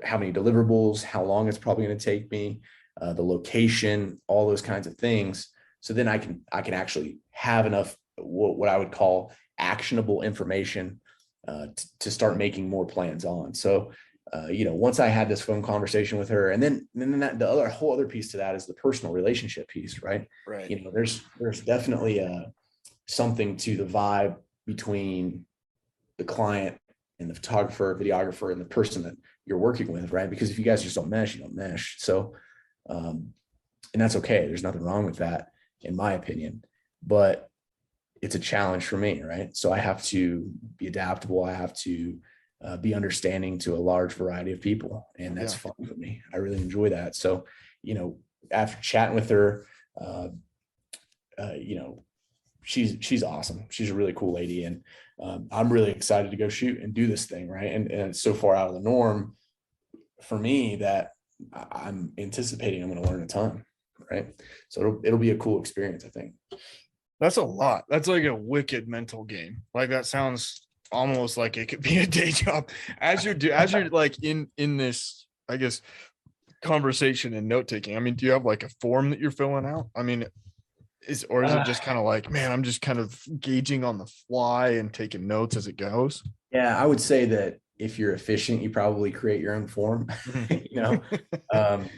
how many deliverables, how long it's probably going to take me, the location, all those kinds of things. So then I can actually have enough what I would call actionable information to start making more plans on. So once I had this phone conversation with her, and then the whole other piece to that is the personal relationship piece, right? Right. There's definitely something to the vibe between the client and the photographer, videographer, and the person that you're working with, right? Because if you guys just don't mesh, you don't mesh. So, and that's okay. There's nothing wrong with that, in my opinion. But it's a challenge for me, right? So I have to be adaptable. I have to be understanding to a large variety of people, and that's fun for me. I really enjoy that. So, after chatting with her, she's awesome. She's a really cool lady, and I'm really excited to go shoot and do this thing, right? And it's so far out of the norm for me that I'm anticipating I'm going to learn a ton, right? So it'll be a cool experience, I think. That's a lot. That's like a wicked mental game. Like that sounds almost like it could be a day job as you're like in this, I guess, conversation and note taking. I mean, do you have like a form that you're filling out? I mean, is it just kind of like, man, I'm just kind of gauging on the fly and taking notes as it goes? Yeah, I would say that if you're efficient, you probably create your own form. um,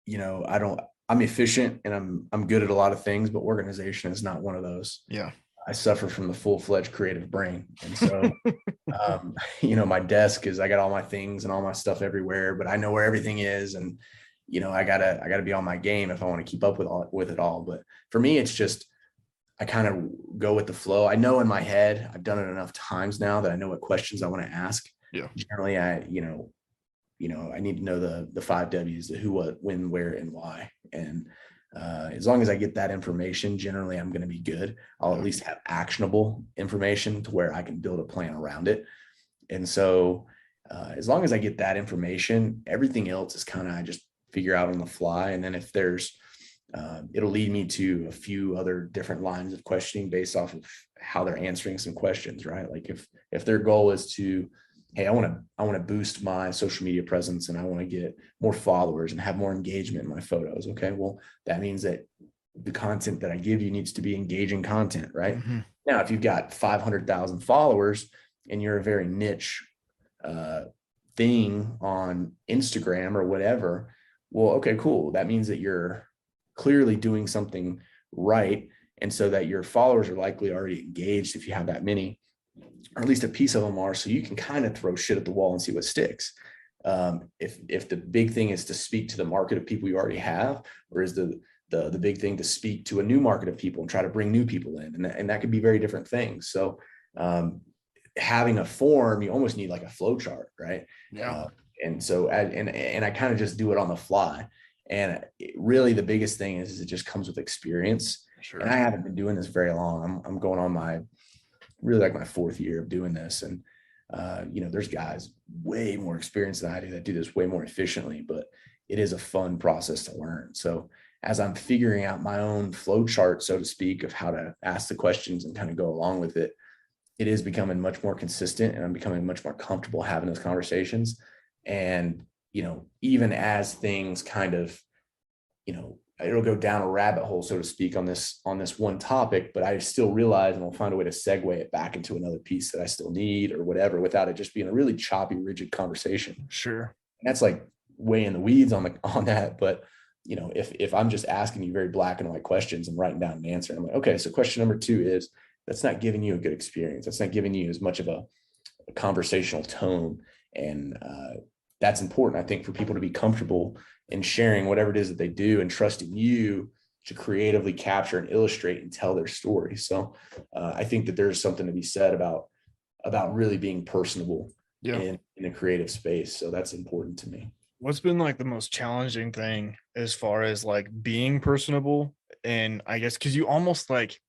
I don't. I'm efficient and I'm good at a lot of things, but organization is not one of those. Yeah. I suffer from the full-fledged creative brain, and so my desk is, I got all my things and all my stuff everywhere, but I know where everything is, and I gotta be on my game if I want to keep up with it all. But for me, it's just I kind of go with the flow. I know in my head, I've done it enough times now that I know what questions I want to ask. Yeah. Generally, I need to know the 5 W's, the who, what, when, where, and why. And as long as I get that information, generally I'm going to be good. I'll at least have actionable information to where I can build a plan around it. And so as long as I get that information, everything else is kind of, I just figure out on the fly. And then if there's, it'll lead me to a few other different lines of questioning based off of how they're answering some questions, right? Like if their goal is to, hey, I want to boost my social media presence and I want to get more followers and have more engagement in my photos. Okay, well, that means that the content that I give you needs to be engaging content, right? Mm-hmm. Now, if you've got 500,000 followers and you're a very niche thing on Instagram or whatever, well, okay, cool. That means that you're clearly doing something right. And so that your followers are likely already engaged if you have that many, or at least a piece of them are, so you can kind of throw shit at the wall and see what sticks. If the big thing is to speak to the market of people you already have, or is the big thing to speak to a new market of people and try to bring new people in, and that could be very different things. So having a form, you almost need like a flow chart, right? Yeah. And so and I kind of just do it on the fly. And really the biggest thing is it just comes with experience. Sure. And I haven't been doing this very long. I'm going on my 4th year of doing this. And, there's guys way more experienced than I do that do this way more efficiently, but it is a fun process to learn. So as I'm figuring out my own flow chart, so to speak, of how to ask the questions and kind of go along with it, it is becoming much more consistent, and I'm becoming much more comfortable having those conversations. And, even as things kind of, it'll go down a rabbit hole, so to speak, on this one topic, but I still realize, and I'll find a way to segue it back into another piece that I still need or whatever, without it just being a really choppy, rigid conversation. Sure. And that's like way in the weeds on that. But, if I'm just asking you very black and white questions and writing down an answer, I'm like, okay, so question number 2 is, that's not giving you a good experience. That's not giving you as much of a conversational tone. And that's important, I think, for people to be comfortable in sharing whatever it is that they do and trusting you to creatively capture and illustrate and tell their story. So I think that there's something to be said about really being personable in a creative space. So that's important to me. What's been like the most challenging thing as far as like being personable? And I guess because you almost like,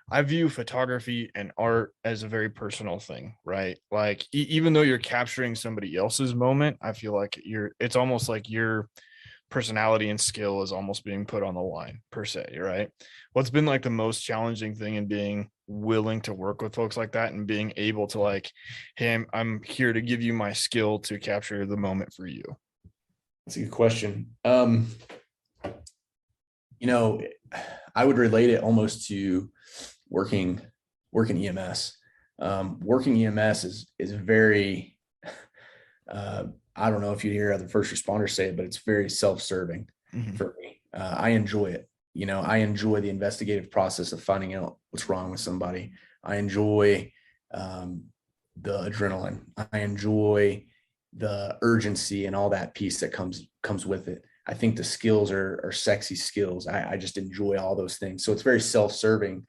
I view photography and art as a very personal thing, right? Like even though you're capturing somebody else's moment, I feel like it's almost like your personality and skill is almost being put on the line per se, right? What's been like the most challenging thing in being willing to work with folks like that and being able to like, hey, I'm here to give you my skill to capture the moment for you? That's a good question. You know, I would relate it almost to working EMS. Working EMS is very I don't know if you hear other first responders say it, but it's very self-serving for me. I enjoy it. You know, I enjoy the investigative process of finding out what's wrong with somebody. I enjoy the adrenaline. I enjoy the urgency and all that piece that comes with it. I think the skills are sexy skills. I just enjoy all those things. So it's very self-serving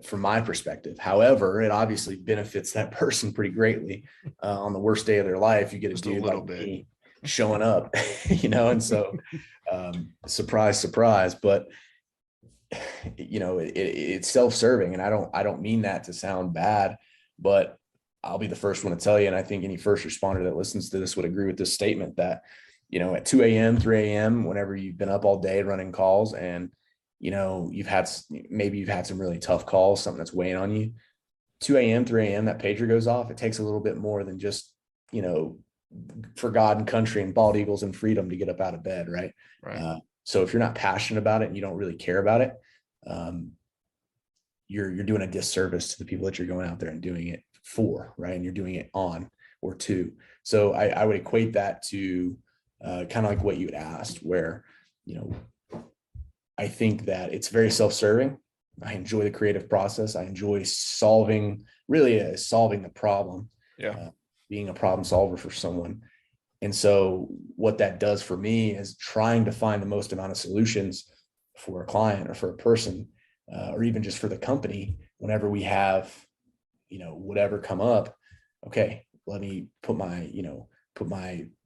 from my perspective. However, it obviously benefits that person pretty greatly. On the worst day of their life, you get a Just dude like bit. me showing up, you know, and so surprise, surprise. But you know, it's self-serving, and I don't mean that to sound bad, but I'll be the first one to tell you, and I think any first responder that listens to this would agree with this statement, that, you know, at 2 a.m., 3 a.m., whenever you've been up all day running calls and, you know, maybe you've had some really tough calls, something that's weighing on you, 2 a.m., 3 a.m., that pager goes off. It takes a little bit more than just, you know, for God and country and bald eagles and freedom to get up out of bed. Right. Right. So if you're not passionate about it and you don't really care about it, you're doing a disservice to the people that you're going out there and doing it for, right? And you're doing it on or to. So I would equate that to kind of like what you had asked, where, you know, I think that it's very self-serving. I enjoy the creative process. I enjoy solving the problem. Yeah. Being a problem solver for someone. And so what that does for me is trying to find the most amount of solutions for a client or for a person, or even just for the company, whenever we have, you know, whatever come up. Okay, let me put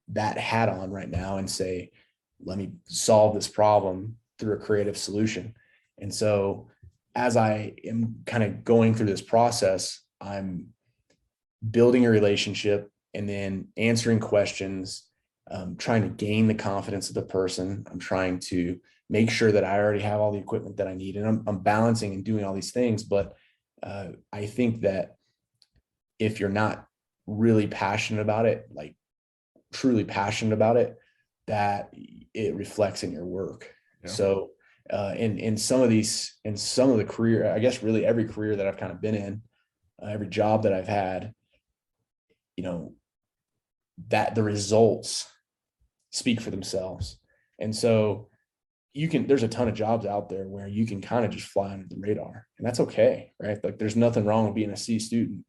that hat on right now and say, let me solve this problem through a creative solution. And so as I am kind of going through this process, I'm building a relationship and then answering questions, trying to gain the confidence of the person. I'm trying to make sure that I already have all the equipment that I need, and I'm balancing and doing all these things. But I think that if you're not really passionate about it, like truly passionate about it, that it reflects in your work. Yeah. So in some of the career, I guess really every career that I've kind of been in, every job that I've had, you know, that the results speak for themselves. And so there's a ton of jobs out there where you can kind of just fly under the radar, and that's okay. Right. Like there's nothing wrong with being a C student.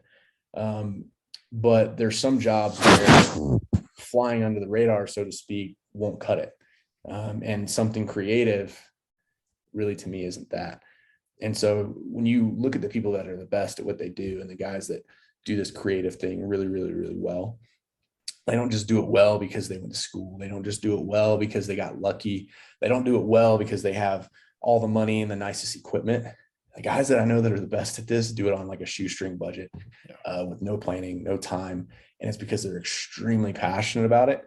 But there's some jobs where flying under the radar, so to speak, won't cut it. And something creative really, to me, isn't that. And so when you look at the people that are the best at what they do, and the guys that do this creative thing really, really, really well, they don't just do it well because they went to school. They don't just do it well because they got lucky. They don't do it well because they have all the money and the nicest equipment. The guys that I know that are the best at this do it on like a shoestring budget, with no planning, no time. And it's because they're extremely passionate about it,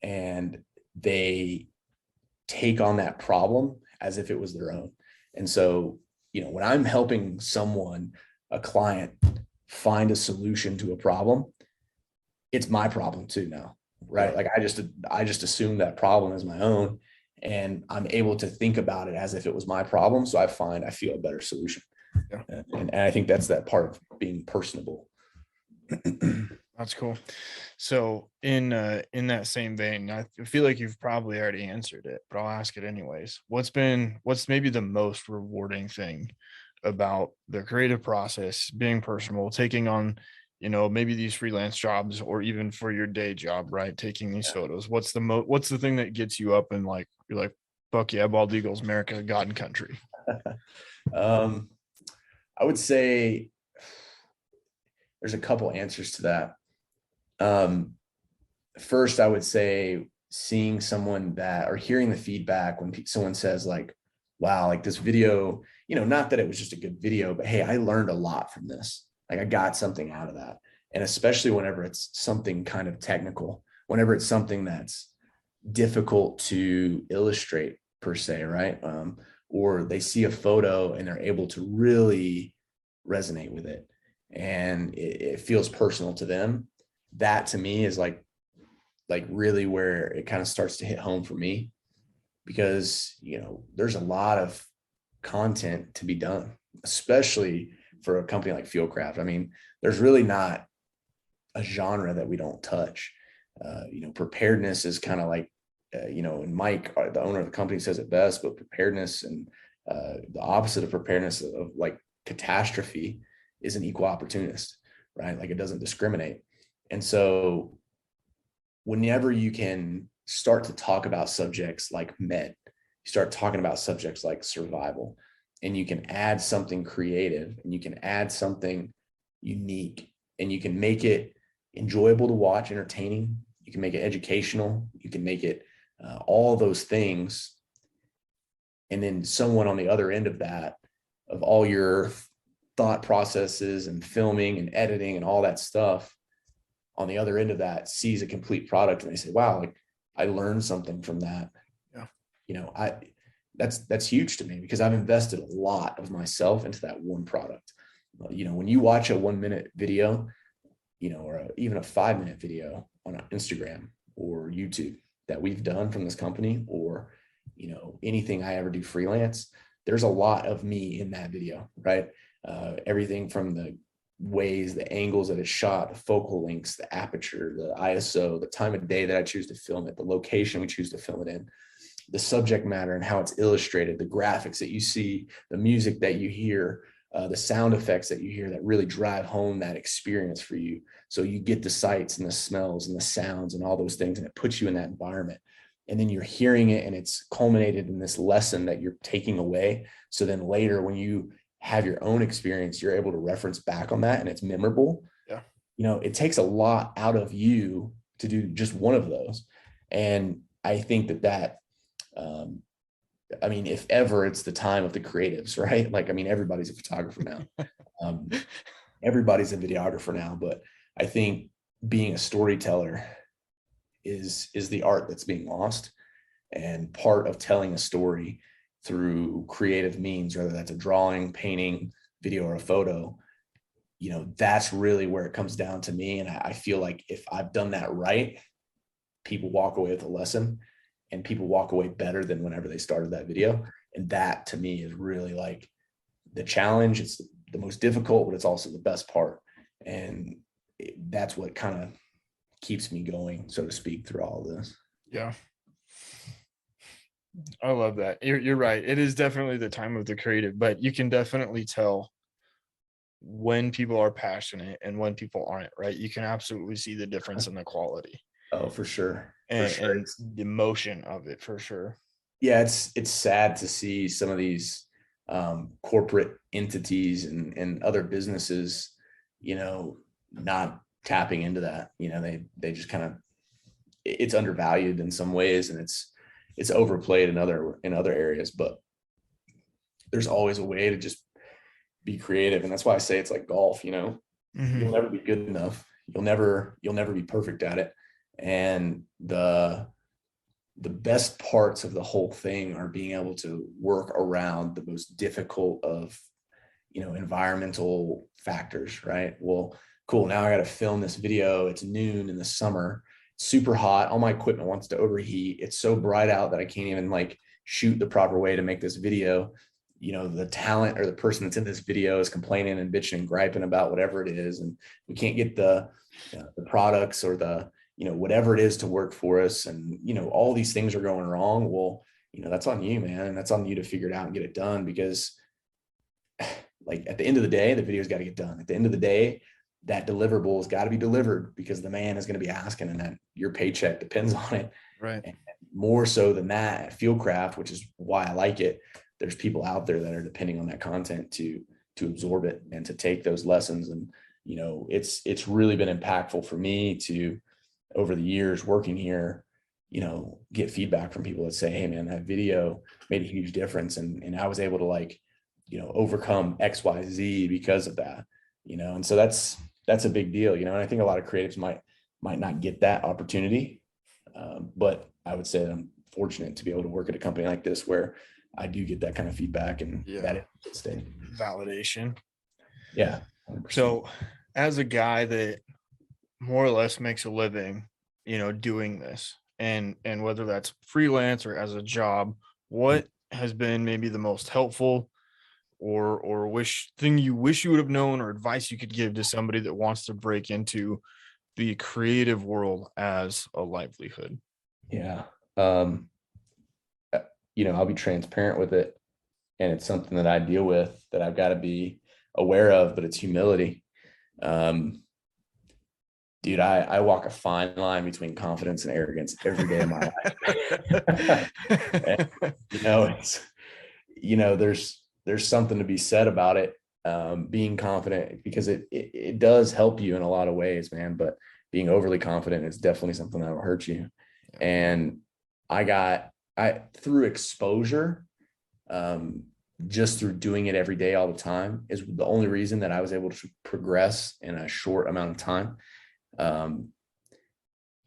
and they take on that problem as if it was their own. And so, you know, when I'm helping a client, find a solution to a problem, it's my problem too now, right? Like I just assume that problem is my own, and I'm able to think about it as if it was my problem. So I feel a better solution. Yeah. And I think that's that part of being personable. That's cool. So in that same vein, I feel like you've probably already answered it, but I'll ask it anyways. What's maybe the most rewarding thing about the creative process, being personal, taking on, you know, maybe these freelance jobs, or even for your day job, right? Taking these photos. What's the thing that gets you up and like, you're like, fuck yeah, bald eagles, America, God and country? I would say there's a couple answers to that. First, I would say seeing someone or hearing the feedback when someone says like, wow, like this video, you know, not that it was just a good video, but hey, I learned a lot from this. Like I got something out of that. And especially whenever it's something kind of technical, whenever it's something that's difficult to illustrate per se, right? Or they see a photo and they're able to really resonate with it and it feels personal to them. That to me is like really where it kind of starts to hit home for me, because, there's a lot of content to be done, especially for a company like Fieldcraft. I mean, there's really not a genre that we don't touch. Preparedness is kind of like, and Mike, the owner of the company, says it best, but preparedness and the opposite of preparedness of like catastrophe is an equal opportunist, right? Like it doesn't discriminate. And so whenever you can start to talk about subjects like med, you start talking about subjects like survival, and you can add something creative and you can add something unique and you can make it enjoyable to watch, entertaining, you can make it educational, you can make it all those things. And then someone on the other end of that, of all your thought processes and filming and editing and all that stuff, on the other end of that, sees a complete product and they say, wow, like I learned something from that. Yeah. That's huge to me, because I've invested a lot of myself into that one product. When you watch a 1 minute video, or even a 5 minute video on Instagram or YouTube that we've done from this company, or, anything I ever do freelance, there's a lot of me in that video, right? Everything from the ways, the angles that it's shot, the focal lengths, the aperture, the ISO, the time of day that I choose to film it, the location we choose to film it in, the subject matter and how it's illustrated, the graphics that you see, the music that you hear, the sound effects that you hear that really drive home that experience for you. So you get the sights and the smells and the sounds and all those things, and it puts you in that environment. And then you're hearing it and it's culminated in this lesson that you're taking away. So then later when you have your own experience, you're able to reference back on that and it's memorable. Yeah. It takes a lot out of you to do just one of those. And I think that if ever, it's the time of the creatives, right? Like, everybody's a photographer now. Everybody's a videographer now, but I think being a storyteller is the art that's being lost. And part of telling a story through creative means, whether that's a drawing, painting, video, or a photo, that's really where it comes down to me. And I feel like if I've done that right, people walk away with a lesson, and people walk away better than whenever they started that video. And that to me is really like the challenge. It's the most difficult, but it's also the best part. And that's what kind of keeps me going, so to speak, through all of this. Yeah. I love that. You're right. It is definitely the time of the creative, but you can definitely tell when people are passionate and when people aren't, right? You can absolutely see the difference in the quality. Oh, for sure. And the emotion of it, for sure. Yeah, it's sad to see some of these corporate entities and other businesses, not tapping into that. They just kind of, it's undervalued in some ways, and it's overplayed in other areas. But there's always a way to just be creative, and that's why I say it's like golf. Mm-hmm. You'll never be good enough. You'll never be perfect at it. And the best parts of the whole thing are being able to work around the most difficult of, environmental factors, right? Well, cool. Now I got to film this video. It's noon in the summer, super hot. All my equipment wants to overheat. It's so bright out that I can't even like shoot the proper way to make this video. The talent or the person that's in this video is complaining and bitching and griping about whatever it is. And we can't get the products or the, whatever it is to work for us. And, all these things are going wrong. Well, that's on you, man. And that's on you to figure it out and get it done, because like at the end of the day, the video's got to get done. At the end of the day, that deliverable has got to be delivered, because the man is going to be asking, and that your paycheck depends on it. Right. And more so than that at Fieldcraft, which is why I like it. There's people out there that are depending on that content to absorb it and to take those lessons. And, it's really been impactful for me to, over the years working here, get feedback from people that say, hey man, that video made a huge difference. And I was able to like, overcome XYZ because of that, and so that's a big deal, and I think a lot of creatives might not get that opportunity. But I would say that I'm fortunate to be able to work at a company like this where I do get that kind of feedback and that is validation. Yeah. 100%. So, as a guy that more or less makes a living, doing this, and whether that's freelance or as a job, what has been maybe the most helpful or you wish you would have known, or advice you could give to somebody that wants to break into the creative world as a livelihood? Yeah. Um, I'll be transparent with it, and it's something that I deal with that I've got to be aware of, but it's humility. Um, Dude, I walk a fine line between confidence and arrogance every day of my life. And, it's, there's something to be said about it. Being confident, because it does help you in a lot of ways, man. But being overly confident is definitely something that will hurt you. And I through exposure, um, just through doing it every day all the time is the only reason that I was able to progress in a short amount of time. Um,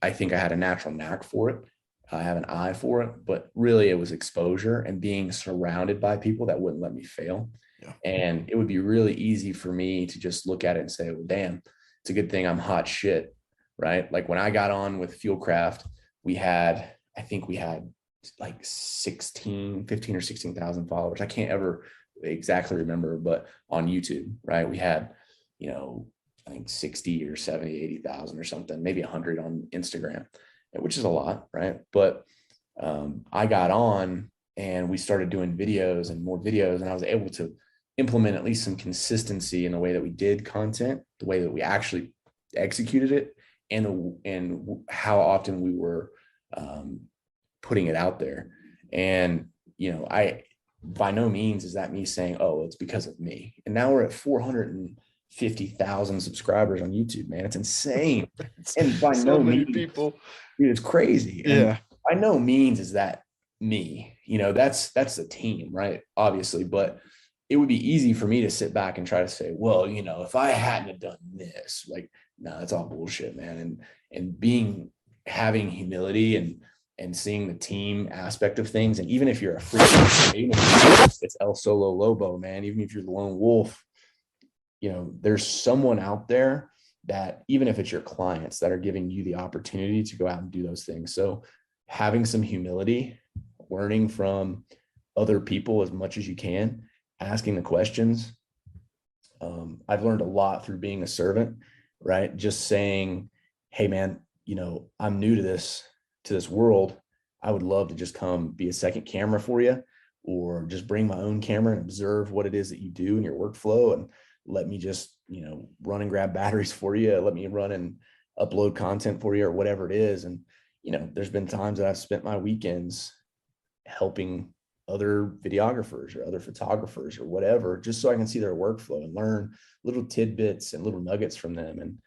I think I had a natural knack for it. I have an eye for it, but really it was exposure and being surrounded by people that wouldn't let me fail. Yeah. And it would be really easy for me to just look at it and say, well, damn, it's a good thing I'm hot shit. Right. Like when I got on with Fieldcraft, I think we had like 15 or 16,000 followers. I can't ever exactly remember, but on YouTube, right. We had, I think 60 or 70, 80,000 or something, maybe 100 on Instagram, which is a lot, right? But I got on and we started doing videos and more videos, and I was able to implement at least some consistency in the way that we did content, the way that we actually executed it, and how often we were putting it out there. And I by no means is that me saying, oh, it's because of me. And now we're at 450,000 subscribers on YouTube, man. It's insane. And by So no many means, people. dude, it's crazy. Yeah. And by no means is that me. That's the team, right? Obviously, but it would be easy for me to sit back and try to say, well, if I hadn't have done this, like, no, that's all bullshit, man. And having humility and seeing the team aspect of things. And even if you're a freak, it's El Solo Lobo, man. Even if you're the lone wolf, there's someone out there that, even if it's your clients, that are giving you the opportunity to go out and do those things. So having some humility, learning from other people as much as you can, asking the questions. I've learned a lot through being a servant, right? Just saying, hey man, I'm new to this world. I would love to just come be a second camera for you, or just bring my own camera and observe what it is that you do in your workflow, and let me just, run and grab batteries for you. Let me run and upload content for you, or whatever it is. And, there's been times that I've spent my weekends helping other videographers or other photographers or whatever, just so I can see their workflow and learn little tidbits and little nuggets from them. And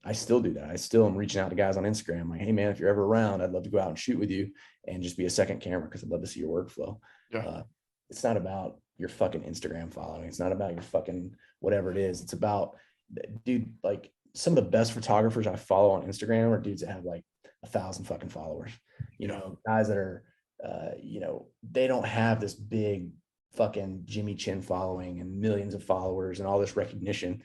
I still do that. I still am reaching out to guys on Instagram, like, hey man, if you're ever around, I'd love to go out and shoot with you and just be a second camera, because I'd love to see your workflow. Yeah. It's not about your fucking Instagram following. It's not about your fucking whatever it is. It's about, dude, like some of the best photographers I follow on Instagram are dudes that have like 1,000 fucking followers. Guys that are, they don't have this big fucking Jimmy Chin following and millions of followers and all this recognition.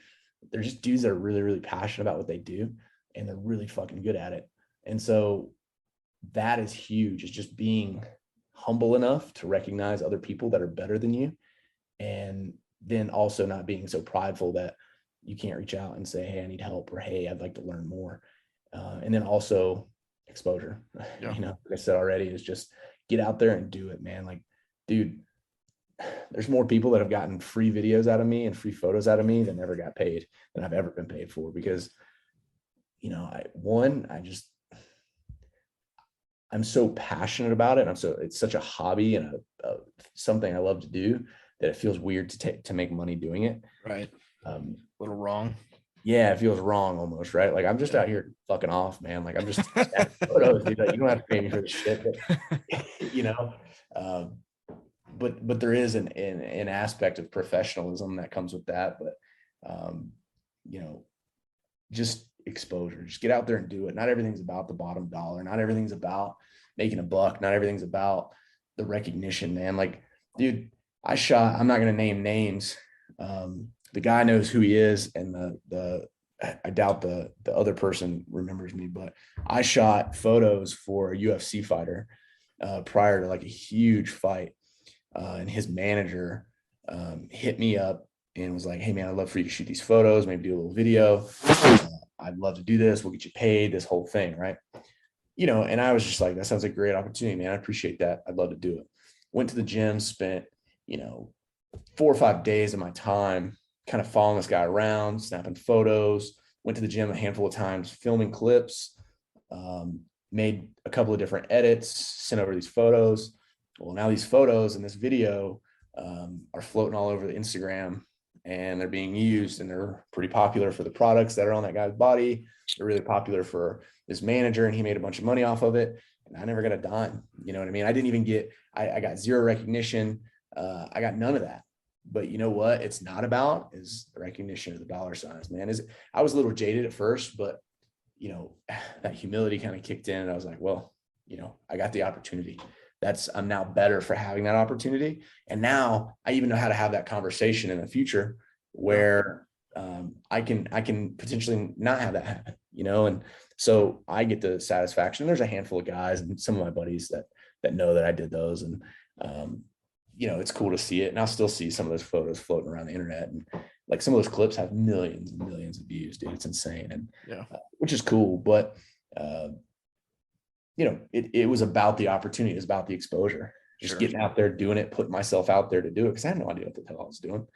They're just dudes that are really, really passionate about what they do, and they're really fucking good at it. And so that is huge. It's just being humble enough to recognize other people that are better than you, and then also not being so prideful that you can't reach out and say, hey, I need help, or hey, I'd like to learn more. And then also exposure. Yeah. Like I said already, is just get out there and do it, man. Like, dude, there's more people that have gotten free videos out of me and free photos out of me than ever got paid, than I've ever been paid for, because, I'm so passionate about it. It's such a hobby and something I love to do, that it feels weird to make money doing it. Right. A little wrong. Yeah, it feels wrong almost, right? Like I'm just out here fucking off, man. Like I'm just photos, dude. Like, you don't have to pay me for the shit, but, but there is an aspect of professionalism that comes with that. But just exposure. Just get out there and do it. Not everything's about the bottom dollar. Not everything's about making a buck. Not everything's about the recognition, man. Like, dude, I'm not going to name names, the guy knows who he is, and I doubt the other person remembers me, but I shot photos for a UFC fighter prior to like a huge fight, and his manager hit me up and was like, "Hey man, I'd love for you to shoot these photos, maybe do a little video. I'd love to do this. We'll get you paid. This whole thing, right?" And I was just like, "That sounds like a great opportunity, man. I appreciate that. I'd love to do it." Went to the gym, spent 4 or 5 days of my time kind of following this guy around, snapping photos. Went to the gym a handful of times, filming clips, made a couple of different edits, sent over these photos. Well, now these photos and this video are floating all over the Instagram, and they're being used, and they're pretty popular for the products that are on that guy's body. They're really popular for this manager, and he made a bunch of money off of it. And I never got a dime. You know what I mean? I didn't even get, I got zero recognition. I got none of that. But you know what it's not about is the recognition of the dollar signs, man. I was a little jaded at first, but that humility kind of kicked in, and I was like, well, I got the opportunity. I'm now better for having that opportunity. And now I even know how to have that conversation in the future where I can potentially not have that happen, and so I get the satisfaction. There's a handful of guys and some of my buddies that know that I did those, and it's cool to see it. And I'll still see some of those photos floating around the internet, and like some of those clips have millions and millions of views, dude. It's insane. And which is cool, but it was about the opportunity. It was about the exposure, just getting out there, doing it, putting myself out there to do it. Cause I had no idea what the hell I was doing.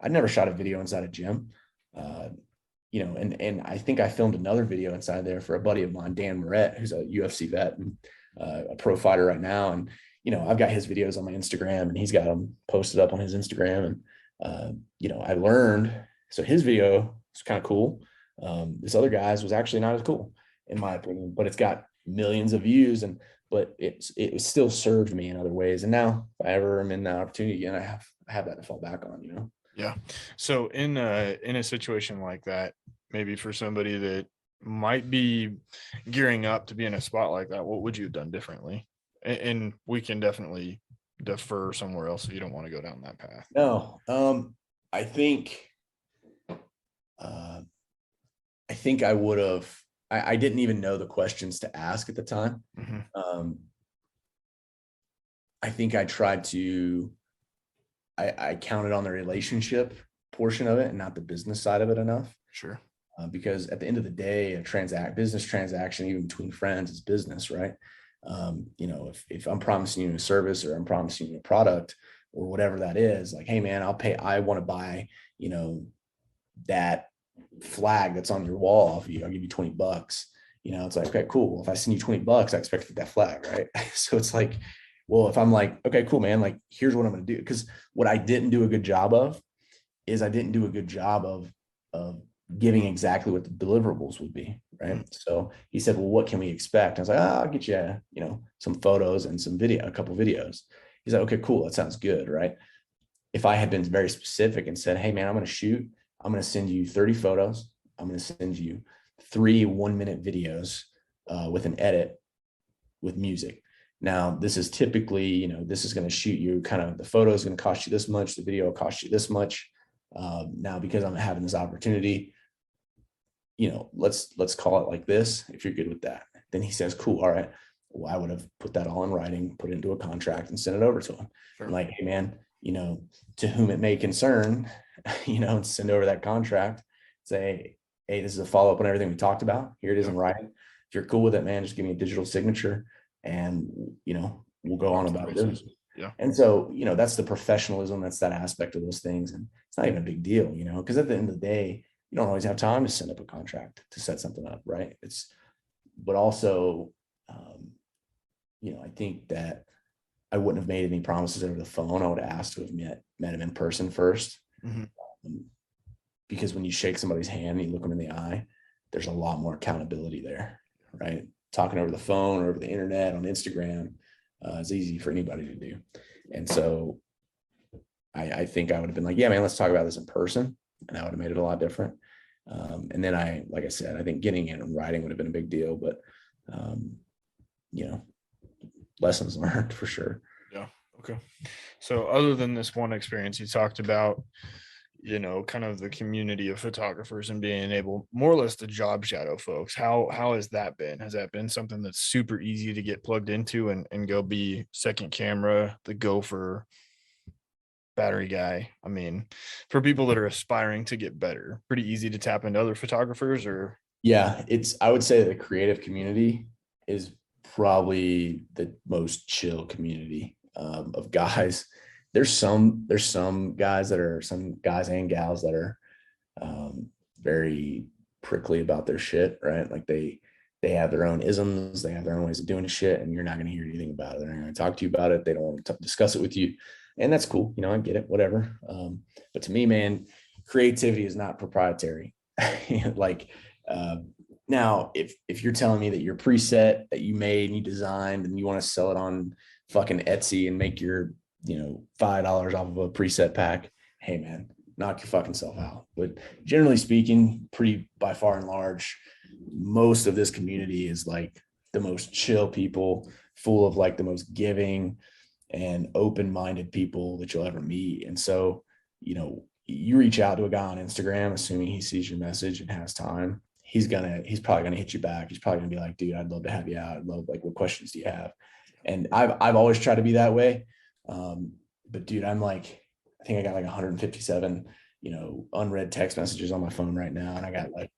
I'd never shot a video inside a gym, and I think I filmed another video inside there for a buddy of mine, Dan Moret, who's a UFC vet and a pro fighter right now. And, I've got his videos on my Instagram, and he's got them posted up on his Instagram. And, I learned, so his video is kind of cool. This other guy's was actually not as cool in my opinion, but it's got millions of views, but it still served me in other ways. And now if I ever am in that opportunity again, I have that to fall back on, Yeah. So in a situation like that, maybe for somebody that might be gearing up to be in a spot like that, what would you have done differently? And we can definitely defer somewhere else if you don't want to go down that path. No, I think I would have. I didn't even know the questions to ask at the time. Mm-hmm. I think I tried to. I counted on the relationship portion of it and not the business side of it enough. Sure. Because at the end of the day, a business transaction, even between friends, is business, right? If I'm promising you a service or I'm promising you a product or whatever that is, like, hey man, I want to buy, that flag that's on your wall off of you. I'll give you $20. It's like, okay, cool. If I send you $20, I expect to get that flag, right? So it's like, well, if I'm like, okay, cool, man, like, here's what I'm going to do. Because what I didn't do a good job of is I didn't do a good job of giving exactly what the deliverables would be, right? Mm-hmm. So he said, well, what can we expect? I was like, I'll get you, some photos and a couple videos. He's like, okay, cool. That sounds good, right? If I had been very specific and said, hey man, I'm going to send you 30 photos. I'm going to send you 3 1-minute videos with an edit with music. Now, this is typically, this is going to shoot you the photo is going to cost you this much. The video will cost you this much. Now, because I'm having this opportunity, let's call it like this. If you're good with that, then he says, cool. All right. Well, I would have put that all in writing, put it into a contract and sent it over to him. Sure. I'm like, hey man, to whom it may concern, and send over that contract, say, hey, this is a follow-up on everything we talked about. Here it is in writing. If you're cool with it, man, just give me a digital signature and, we'll go on about it. Yeah. And so, that's the professionalism. That's that aspect of those things. And it's not even a big deal, because at the end of the day, you don't always have time to send up a contract to set something up. Right. But also, I think that I wouldn't have made any promises over the phone. I would have asked to have met him in person first. Mm-hmm. Because when you shake somebody's hand and you look them in the eye, there's a lot more accountability there, right? Talking over the phone or over the internet on Instagram is easy for anybody to do. And so I think I would have been like, yeah, man, let's talk about this in person. And that would have made it a lot different. And then like I said, I think getting it in writing would have been a big deal, but lessons learned for sure. Yeah. Okay. So other than this one experience, you talked about, kind of the community of photographers and being able more or less to job shadow folks. How has that been? Has that been something that's super easy to get plugged into and go be second camera, the gopher, battery guy? I mean, for people that are aspiring to get better, pretty easy to tap into other photographers or Yeah, I would say the creative community is probably the most chill community of guys. There's some guys some guys and gals that are very prickly about their shit, right? Like they have their own isms, they have their own ways of doing shit, and you're not going to hear anything about it. They're not going to talk to you about it. They don't want to discuss it with you, and that's cool. I get it, whatever. But to me, man, creativity is not proprietary. like uh, now, if you're telling me that your preset that you made and you designed and you want to sell it on fucking Etsy and make your $5 off of a preset pack, hey man, knock your fucking self out. But generally speaking, pretty by far and large, most of this community is like the most chill people, full of like the most giving and open-minded people that you'll ever meet. And so, you reach out to a guy on Instagram, assuming he sees your message and has time, he's probably gonna hit you back. He's probably gonna be like, dude, I'd love to have you out. I'd love, like, what questions do you have? And I've always tried to be that way. But dude, I'm like, I think I got like 157, unread text messages on my phone right now. And I got like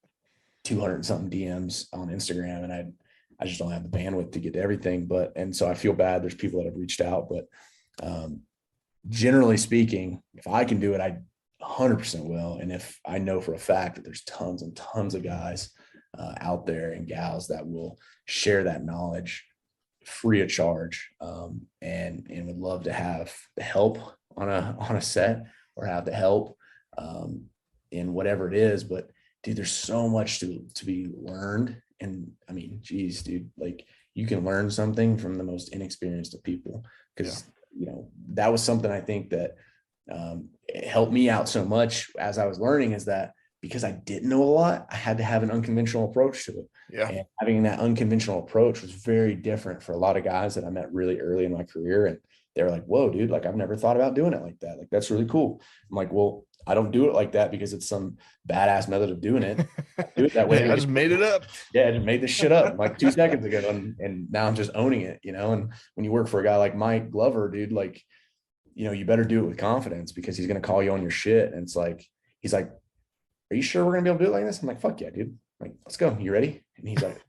200 and something DMs on Instagram, and I just don't have the bandwidth to get to everything. And so I feel bad. There's people that have reached out, but generally speaking, if I can do it, I 100% will. And if I know for a fact that there's tons and tons of guys out there and gals that will share that knowledge free of charge, and would love to have the help on a set, or have the help in whatever it is. But dude, there's so much to be learned. And I mean, geez, dude, like, you can learn something from the most inexperienced of people, because that was something I think that it helped me out so much as I was learning, is that because I didn't know a lot, I had to have an unconventional approach to it. yeah. And having that unconventional approach was very different for a lot of guys that I met really early in my career. And they were like, whoa, dude, like, I've never thought about doing it like that. Like, that's really cool. I'm like, well, I don't do it like that because it's some badass method of doing it. I do it that way. I just made it up. Yeah, I just made this shit up like 2 seconds ago. And now I'm just owning it, and when you work for a guy like Mike Glover, dude, like, you better do it with confidence, because he's going to call you on your shit. And it's like, he's like, are you sure we're going to be able to do it like this? I'm like, fuck yeah, dude. I'm like, let's go. You ready? And he's like,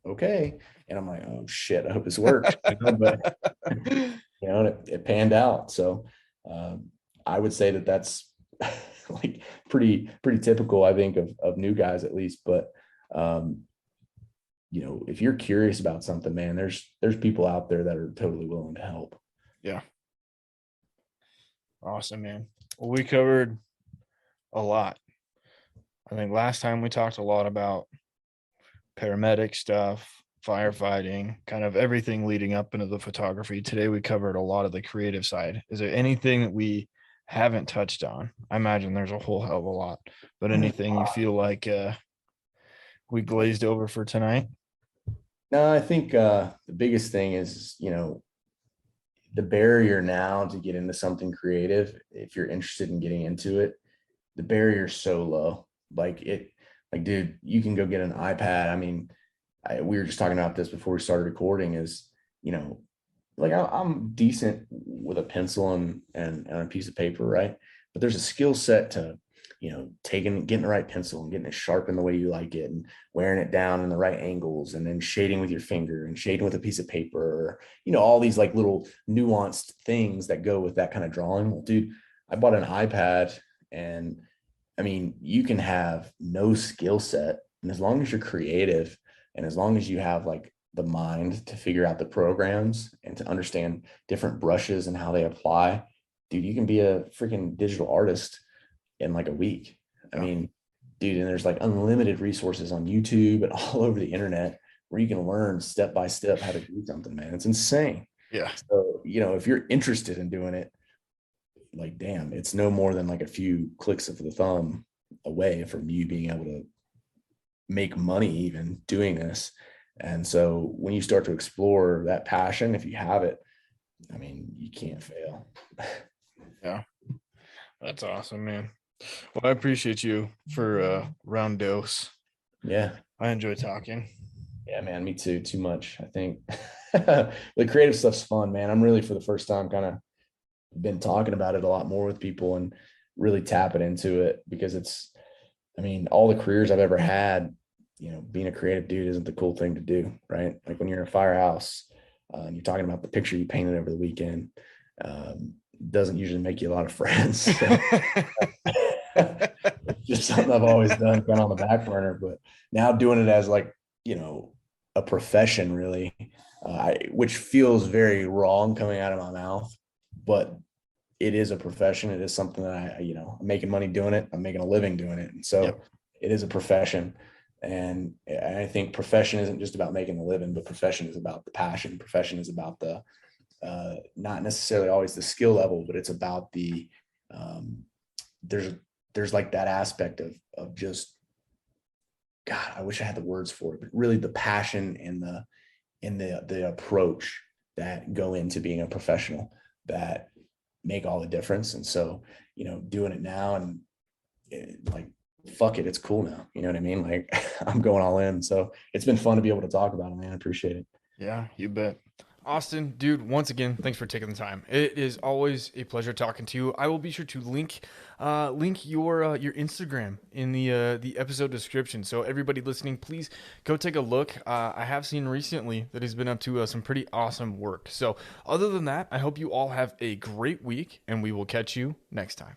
okay. And I'm like, oh shit, I hope this works. But it panned out. So I would say that that's like pretty typical, I think, of new guys, at least. But if you're curious about something, man, there's people out there that are totally willing to help. Yeah. Awesome, man. Well, we covered a lot. I think last time we talked a lot about paramedic stuff, firefighting, kind of everything leading up into the photography. Today we covered a lot of the creative side. Is there anything that we haven't touched on? I imagine there's a whole hell of a lot, but anything you feel like we glazed over for tonight? No, I think the biggest thing is, the barrier now to get into something creative, if you're interested in getting into it, the barrier is so low. Like, dude, you can go get an iPad. I mean, we were just talking about this before we started recording, is, like, I'm decent with a pencil and a piece of paper, right? But there's a skill set to, getting the right pencil and getting it sharp in the way you like it, and wearing it down in the right angles, and then shading with your finger and shading with a piece of paper, or, all these like little nuanced things that go with that kind of drawing. Well, dude, I bought an iPad, and I mean, you can have no skill set, and as long as you're creative, and as long as you have like the mind to figure out the programs and to understand different brushes and how they apply, dude, you can be a freaking digital artist in like a week. I mean, dude, and there's like unlimited resources on YouTube and all over the internet where you can learn step by step how to do something, man. It's insane. Yeah. So, if you're interested in doing it, like, damn, it's no more than like a few clicks of the thumb away from you being able to make money even doing this. And so when you start to explore that passion, if you have it, I mean, you can't fail. Yeah. That's awesome, man. Well, I appreciate you for round dose. Yeah. I enjoy talking. Yeah, man, me too. Too much. I think the creative stuff's fun, man. I'm really for the first time kind of been talking about it a lot more with people and really tapping into it because I mean, all the careers I've ever had, being a creative dude isn't the cool thing to do, right? Like when you're in a firehouse and you're talking about the picture you painted over the weekend, doesn't usually make you a lot of friends. So it's just something I've always done kind of on the back burner, but now doing it as like, a profession really, which feels very wrong coming out of my mouth, but it is a profession. It is something that I'm making money doing it. I'm making a living doing it. And so Yep. it is a profession. And I think profession isn't just about making a living, but profession is about the passion. Profession is about the, not necessarily always the skill level, but it's about the, there's like that aspect of just, God, I wish I had the words for it, but really the passion and the approach that go into being a professional that make all the difference. And so, doing it now and like, fuck it, it's cool now. You know what I mean? Like I'm going all in. So it's been fun to be able to talk about it, man. I appreciate it. Yeah, you bet. Austin, dude, once again, thanks for taking the time. It is always a pleasure talking to you. I will be sure to link your Instagram in the episode description. So everybody listening, please go take a look. I have seen recently that he's been up to some pretty awesome work. So other than that, I hope you all have a great week, and we will catch you next time.